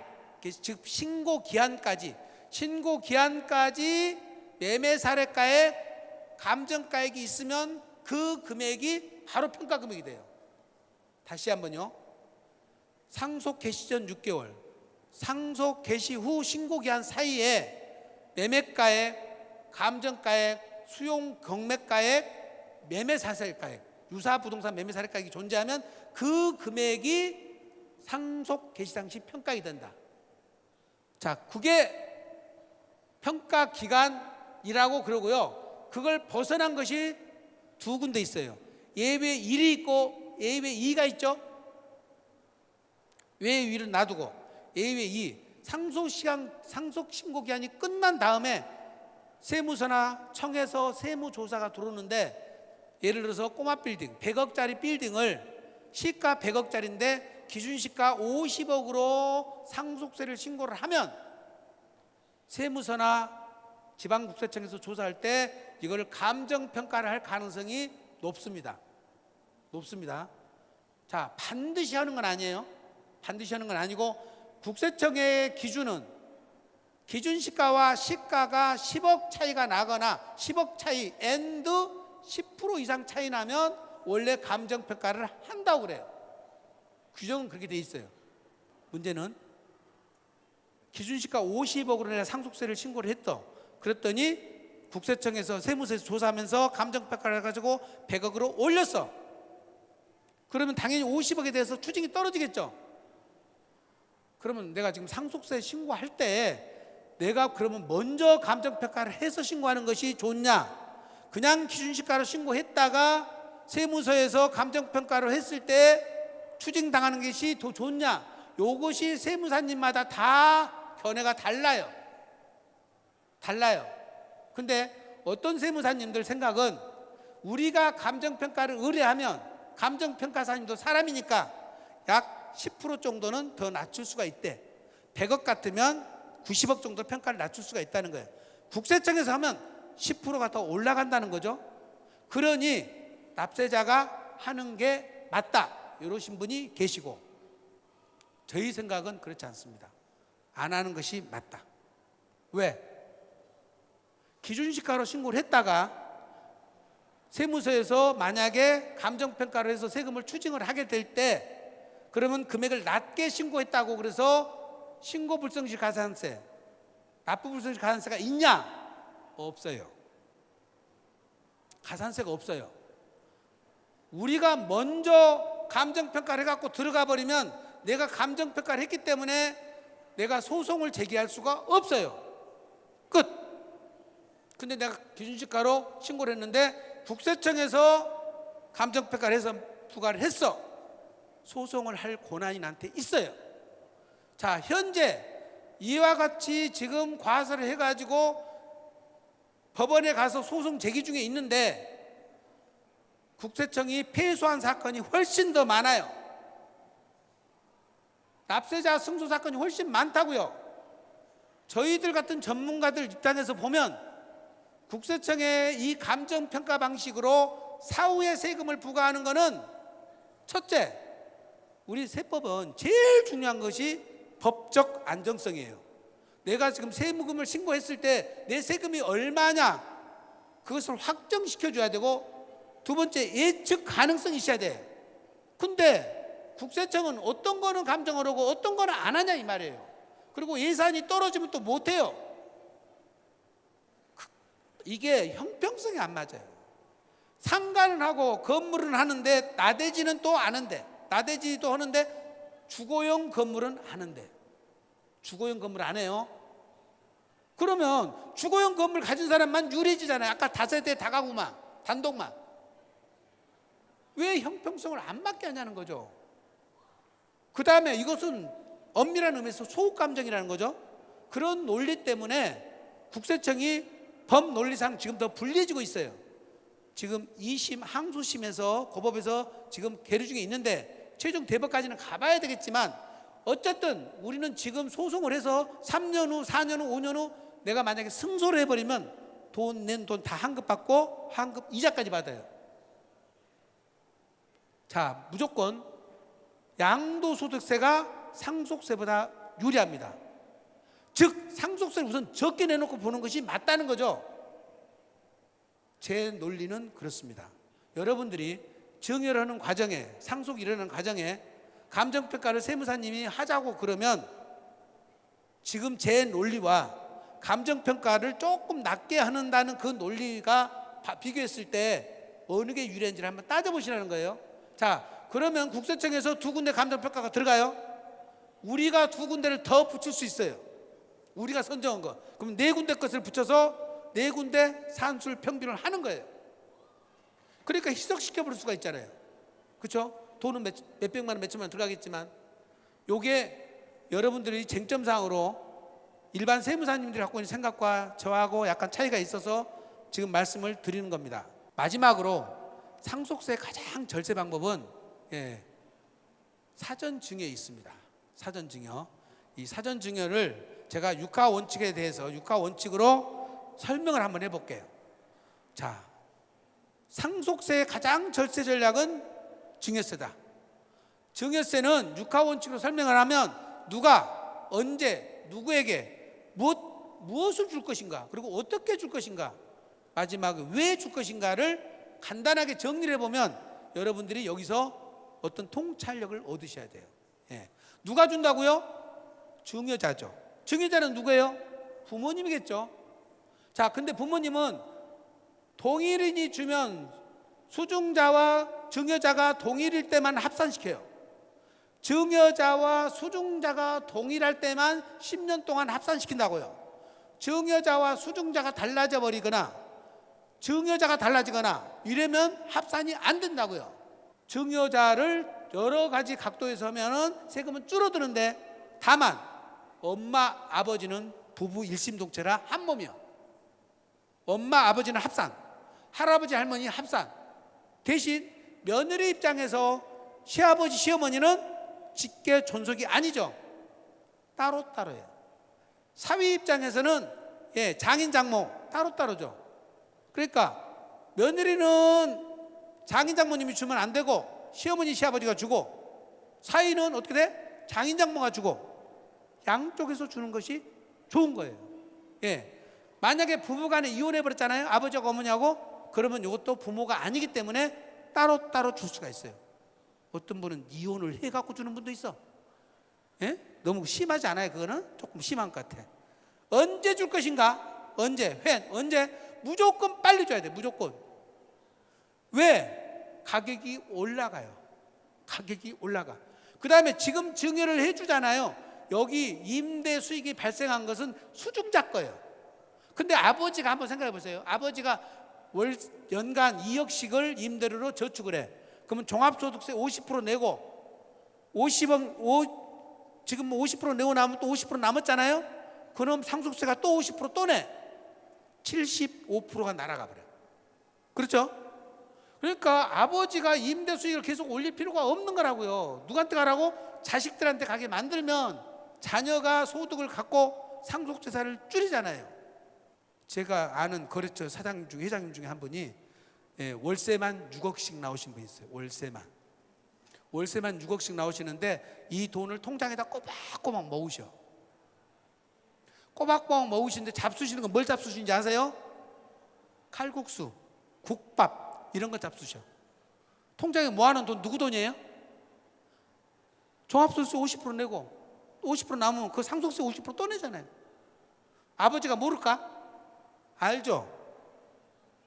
즉 신고 기한까지 매매 사례가액, 감정가액이 있으면 그 금액이 바로 평가 금액이 돼요. 다시 한번요. 상속 개시 전 6개월, 상속 개시 후 신고 기한 사이에 매매가액, 감정가액, 수용 경매가액, 매매 사례가액, 유사 부동산 매매 사례가액이 존재하면 그 금액이 상속 개시 당시 평가가 된다. 자, 그게 평가 기간이라고 그러고요. 그걸 벗어난 것이 두 군데 있어요. 예외 1이 있고 예외 2가 있죠. 예외 1은 놔두고 예외 2, 상속 신고 기한이 끝난 다음에 세무서나 청에서 세무조사가 들어오는데, 예를 들어서 꼬마 빌딩 100억짜리 빌딩을 시가 100억짜리인데 기준시가 50억으로 상속세를 신고를 하면 세무서나 지방국세청에서 조사할 때 이걸 감정평가를 할 가능성이 높습니다. 자, 반드시 하는 건 아니에요. 반드시 하는 건 아니고, 국세청의 기준은 기준시가와 시가가 10억 차이가 나거나 10억 차이 앤드 10% 이상 차이 나면 원래 감정평가를 한다고 그래요. 규정은 그렇게 돼 있어요. 문제는 기준시가 50억으로 내가 상속세를 신고를 했어. 그랬더니 국세청에서 세무서에서 조사하면서 감정평가를 해가지고 100억으로 올렸어. 그러면 당연히 50억에 대해서 추징이 떨어지겠죠. 그러면 내가 지금 상속세 신고할 때 내가 그러면 먼저 감정평가를 해서 신고하는 것이 좋냐, 그냥 기준시가로 신고했다가 세무서에서 감정평가를 했을 때 추징당하는 것이 더 좋냐, 이것이 세무사님마다 다 견해가 달라요. 근데 어떤 세무사님들 생각은 우리가 감정평가를 의뢰하면 감정평가사님도 사람이니까 약 10% 정도는 더 낮출 수가 있대. 100억 같으면 90억 정도 평가를 낮출 수가 있다는 거예요. 국세청에서 하면 10%가 더 올라간다는 거죠. 그러니 납세자가 하는 게 맞다, 이러신 분이 계시고, 저희 생각은 그렇지 않습니다. 안 하는 것이 맞다. 왜? 기준시가로 신고를 했다가 세무서에서 만약에 감정평가를 해서 세금을 추징을 하게 될 때, 그러면 금액을 낮게 신고했다고 그래서 신고불성시 가산세, 납부불성시 가산세가 있냐? 없어요. 가산세가 없어요. 우리가 먼저 감정평가를 해갖고 들어가 버리면 내가 감정평가를 했기 때문에 내가 소송을 제기할 수가 없어요. 끝. 근데 내가 기준시가로 신고를 했는데 국세청에서 감정평가를 해서 부과를 했어. 소송을 할 권한이 나한테 있어요. 자, 현재 이와 같이 지금 과세를 해가지고 법원에 가서 소송 제기 중에 있는데 국세청이 패소한 사건이 훨씬 더 많아요. 납세자 승소 사건이 훨씬 많다고요. 저희들 같은 전문가들 입장에서 보면 국세청의 이 감정평가 방식으로 사후에 세금을 부과하는 것은, 첫째, 우리 세법은 제일 중요한 것이 법적 안정성이에요. 내가 지금 세무금을 신고했을 때 내 세금이 얼마냐, 그것을 확정시켜줘야 되고, 두 번째, 예측 가능성이 있어야 돼. 근데 국세청은 어떤 거는 감정을 하고 어떤 거는 안 하냐 이 말이에요. 그리고 예산이 떨어지면 또 못해요. 이게 형평성이 안 맞아요. 상가는 하고 건물은 하는데 나대지는 또 안 한대. 나대지도 하는데 주거용 건물은 하는데, 주거용 건물 안 해요. 그러면 주거용 건물 가진 사람만 유리해지잖아요. 아까 다세대 다가구만, 단독만. 왜 형평성을 안 맞게 하냐는 거죠. 그 다음에 이것은 엄밀한 의미에서 소극감정이라는 거죠. 그런 논리 때문에 국세청이 법 논리상 지금 더 불리해지고 있어요. 지금 2심 항소심에서 고법에서 지금 계류 중에 있는데 최종 대법까지는 가봐야 되겠지만, 어쨌든 우리는 지금 소송을 해서 3년 후, 4년 후, 5년 후 내가 만약에 승소를 해버리면 낸 돈 다 환급 받고 환급 이자까지 받아요. 자, 무조건 양도소득세가 상속세보다 유리합니다. 즉 상속세를 우선 적게 내놓고 보는 것이 맞다는 거죠. 제 논리는 그렇습니다. 여러분들이 증여를 하는 과정에, 상속이 일어나는 과정에 감정평가를 세무사님이 하자고 그러면 지금 제 논리와 감정평가를 조금 낮게 한다는 그 논리가 비교했을 때 어느 게 유리한지를 한번 따져보시라는 거예요. 자, 그러면 국세청에서 두 군데 감정평가가 들어가요. 우리가 두 군데를 더 붙일 수 있어요. 우리가 선정한 거. 그럼 네 군데 것을 붙여서 네 군데 산술 평균을 하는 거예요. 그러니까 희석시켜 버릴 수가 있잖아요. 그렇죠? 돈은 몇백만 원, 몇천만 원 들어가겠지만, 요게 여러분들이 쟁점사항으로 일반 세무사님들이 갖고 있는 생각과 저하고 약간 차이가 있어서 지금 말씀을 드리는 겁니다. 마지막으로 상속세의 가장 절세 방법은 사전증여에 있습니다. 사전증여. 이 사전증여를 제가 육하원칙에 대해서 육하원칙으로 설명을 한번 해볼게요. 자, 상속세의 가장 절세 전략은 증여세다. 증여세는 육하원칙으로 설명을 하면 누가 언제 누구에게 무엇을 줄 것인가, 그리고 어떻게 줄 것인가, 마지막에 왜 줄 것인가를 간단하게 정리를 해보면 여러분들이 여기서 어떤 통찰력을 얻으셔야 돼요. 누가 준다고요? 증여자죠. 증여자는 누구예요? 부모님이겠죠. 자, 근데 부모님은 동일인이 주면 수중자와 증여자가 동일일 때만 합산시켜요. 증여자와 수중자가 동일할 때만 10년 동안 합산시킨다고요. 증여자와 수중자가 달라져 버리거나 증여자가 달라지거나 이러면 합산이 안 된다고요. 증여자를 여러 가지 각도에서 하면은 세금은 줄어드는데, 다만 엄마 아버지는 부부 일심동체라 한 몸이요. 엄마 아버지는 합산, 할아버지 할머니 합산. 대신 며느리 입장에서 시아버지 시어머니는 직계 존속이 아니죠. 따로따로예요. 사위 입장에서는 장인 장모 따로따로죠. 그러니까 며느리는 장인 장모님이 주면 안 되고 시어머니 시아버지가 주고, 사위는 어떻게 돼? 장인 장모가 주고, 양쪽에서 주는 것이 좋은 거예요. 만약에 부부간에 이혼해 버렸잖아요, 아버지하고 어머니하고. 그러면 이것도 부모가 아니기 때문에 따로따로 줄 수가 있어요. 어떤 분은 이혼을 해갖고 주는 분도 있어. 너무 심하지 않아요? 그거는 조금 심한 것 같아. 언제 줄 것인가? 언제? 언제? 무조건 빨리 줘야 돼. 무조건. 왜? 가격이 올라가요. 가격이 올라가. 그 다음에 지금 증여를 해주잖아요. 여기 임대 수익이 발생한 것은 수중자 거예요. 근데 아버지가 한번 생각해 보세요. 아버지가 연간 2억씩을 임대료로 저축을 해. 그러면 종합소득세 50% 내고 50억, 지금 50% 내고 나면 또 50% 남았잖아요. 그럼 상속세가 또 50% 또 내. 75%가 날아가 버려요. 그렇죠? 그러니까 아버지가 임대 수익을 계속 올릴 필요가 없는 거라고요. 누구한테 가라고? 자식들한테 가게 만들면 자녀가 소득을 갖고 상속재산을 줄이잖아요. 제가 아는 거래처 사장님 중에, 회장님 중에 한 분이 월세만 6억씩 나오신 분이 있어요. 월세만 6억씩 나오시는데 이 돈을 통장에다 꼬박꼬박 모으셔. 꼬박꼬박 모으시는데 잡수시는 건 뭘 잡수시는지 아세요? 칼국수, 국밥 이런 거 잡수셔. 통장에 모아놓은 돈 누구 돈이에요? 종합소득세 50% 내고 50% 남으면 그 상속세 50% 또 내잖아요. 아버지가 모를까? 알죠?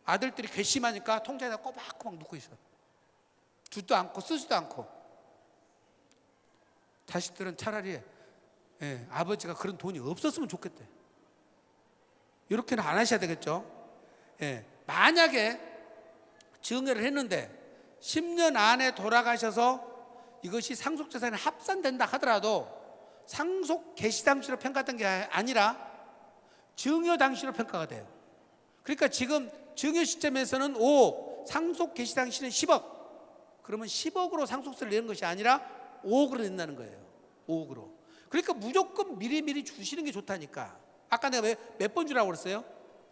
아들들이 괘씸하니까 통장에다 꼬박꼬박 넣고 있어. 주지도 않고 쓰지도 않고. 자식들은 차라리 아버지가 그런 돈이 없었으면 좋겠대. 이렇게는 안 하셔야 되겠죠. 만약에 증여를 했는데 10년 안에 돌아가셔서 이것이 상속재산에 합산된다 하더라도 상속 개시 당시로 평가했던 게 아니라 증여 당시로 평가가 돼요. 그러니까 지금 증여 시점에서는 5억, 상속 개시 당시는 10억. 그러면 10억으로 상속세를 내는 것이 아니라 5억으로 낸다는 거예요. 5억으로. 그러니까 무조건 미리미리 주시는 게 좋다니까. 아까 내가 몇 번 주라고 그랬어요?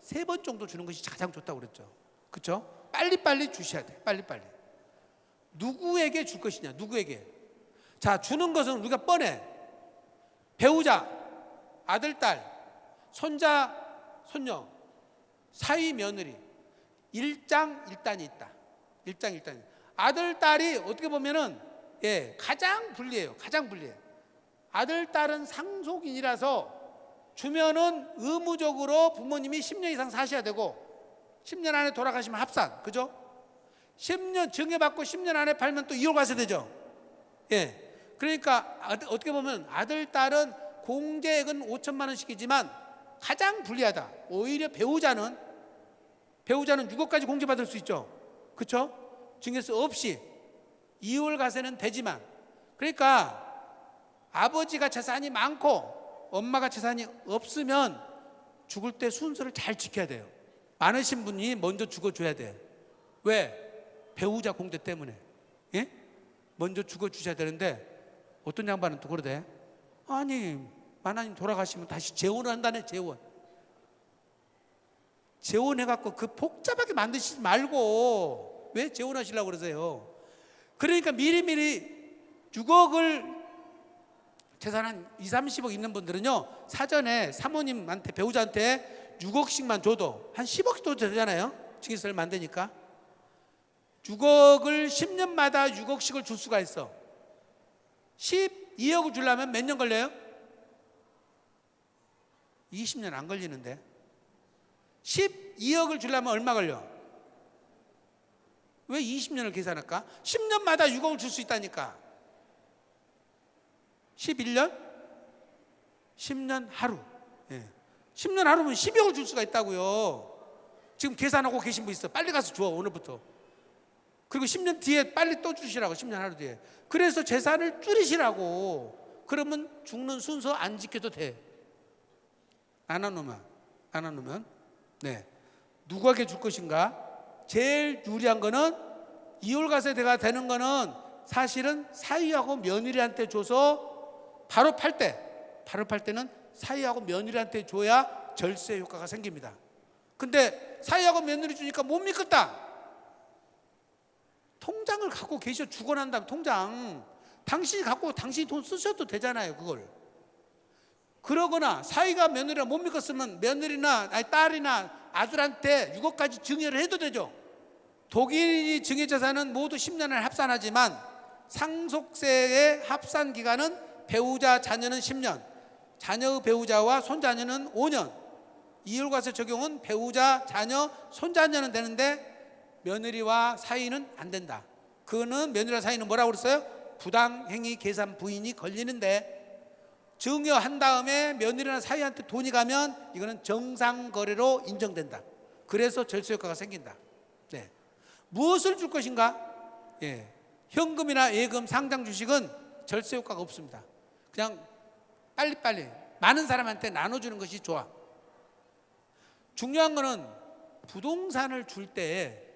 3번 정도 주는 것이 가장 좋다고 그랬죠. 그렇죠? 빨리빨리 주셔야 돼. 빨리빨리. 누구에게 줄 것이냐? 누구에게? 자, 주는 것은 우리가 뻔해. 배우자, 아들, 딸, 손자, 손녀, 사위, 며느리. 일장일단이 있다. 일장일단이. 아들, 딸이 어떻게 보면은 가장 불리해요. 가장 불리해. 아들, 딸은 상속인이라서 주면은 의무적으로 부모님이 10년 이상 사셔야 되고 10년 안에 돌아가시면 합산. 그죠? 10년 증여받고 10년 안에 팔면 또 이혼 가셔야 되죠. 그러니까 어떻게 보면 아들, 딸은 공제액은 5천만 원씩이지만 가장 불리하다. 오히려 배우자는 6억까지 공제받을 수 있죠. 그렇죠? 증여세 없이 이월 가세는 되지만, 그러니까 아버지가 재산이 많고 엄마가 재산이 없으면 죽을 때 순서를 잘 지켜야 돼요. 많으신 분이 먼저 죽어줘야 돼. 왜? 배우자 공대 때문에. 예? 먼저 죽어주셔야 되는데 어떤 양반은 또 그러대. 아니 만화님 돌아가시면 다시 재혼을 한다네. 재혼해갖고 그 복잡하게 만드시지 말고 왜 재혼하시려고 그러세요? 그러니까 미리미리 6억을 재산 한 2, 30억 있는 분들은요, 사전에 사모님한테, 배우자한테 6억씩만 줘도 한 10억 줘도 되잖아요. 증여세 얼마 안 되니까. 6억을 10년마다 6억씩을 줄 수가 있어. 12억을 주려면 몇 년 걸려요? 20년 안 걸리는데. 12억을 주려면 얼마 걸려? 왜 20년을 계산할까? 10년마다 6억을 줄 수 있다니까. 11년? 10년 하루. 예. 10년 하루면 12억을 줄 수가 있다고요. 지금 계산하고 계신 분 있어. 빨리 가서 줘, 오늘부터. 그리고 10년 뒤에 빨리 또 주시라고. 10년 하루 뒤에. 그래서 재산을 줄이시라고. 그러면 죽는 순서 안 지켜도 돼. 안 해놓으면. 네. 누구에게 줄 것인가? 제일 유리한 거는, 이홀과세대가 되는 거는 사실은 사위하고 며느리한테 줘서 바로 팔 때는 사위하고 며느리한테 줘야 절세 효과가 생깁니다. 근데 사위하고 며느리 주니까 못 믿겠다. 통장을 갖고 계셔. 주고 난 다음 통장 당신이 갖고 당신이 돈 쓰셔도 되잖아요. 그걸. 그러거나 사위가 며느리가 못 믿겠으면 며느리나 딸이나 아들한테 6억까지 증여를 해도 되죠. 독일이 증여재산은 모두 10년을 합산하지만 상속세의 합산 기간은 배우자 자녀는 10년, 자녀의 배우자와 손자녀는 5년. 이홀과세 적용은 배우자, 자녀, 손자녀는 되는데 며느리와 사위는 안 된다. 그거는 며느리와 사위는 뭐라고 그랬어요? 부당행위 계산 부인이 걸리는데, 증여한 다음에 며느리나 사위한테 돈이 가면 이거는 정상거래로 인정된다. 그래서 절세 효과가 생긴다. 네. 무엇을 줄 것인가? 예. 현금이나 예금, 상장 주식은 절세 효과가 없습니다. 그냥 빨리빨리 많은 사람한테 나눠주는 것이 좋아. 중요한 거는 부동산을 줄 때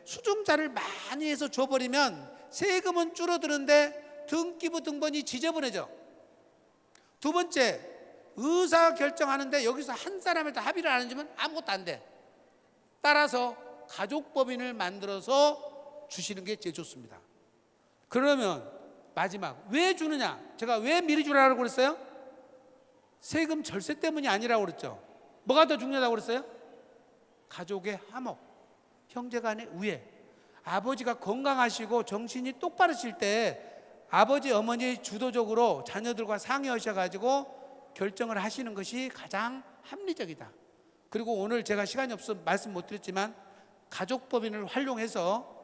수중자를 많이 해서 줘버리면 세금은 줄어드는데 등기부 등본이 지저분해져. 두 번째, 의사 결정하는데 여기서 한 사람을 다 합의를 안 해주면 아무것도 안 돼. 따라서 가족법인을 만들어서 주시는 게 제일 좋습니다. 그러면 마지막, 왜 주느냐? 제가 왜 미리 주라고 그랬어요? 세금 절세 때문이 아니라고 그랬죠. 뭐가 더 중요하다고 그랬어요? 가족의 화목, 형제간의 우애. 아버지가 건강하시고 정신이 똑바르실 때 아버지, 어머니 주도적으로 자녀들과 상의하셔가지고 결정을 하시는 것이 가장 합리적이다. 그리고 오늘 제가 시간이 없어서 말씀 못 드렸지만 가족법인을 활용해서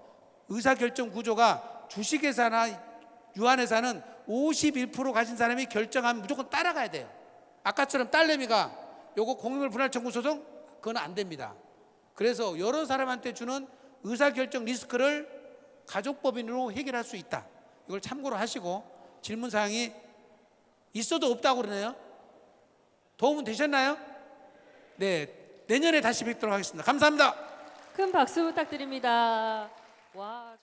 의사결정 구조가 주식회사나 유한회사는 51% 가진 사람이 결정하면 무조건 따라가야 돼요. 아까처럼 딸내미가 요거 공유물 분할 청구 소송, 그건 안 됩니다. 그래서 여러 사람한테 주는 의사결정 리스크를 가족법인으로 해결할 수 있다. 이걸 참고로 하시고, 질문사항이 있어도 없다고 그러네요. 도움은 되셨나요? 네, 내년에 다시 뵙도록 하겠습니다. 감사합니다.
큰 박수 부탁드립니다. 와,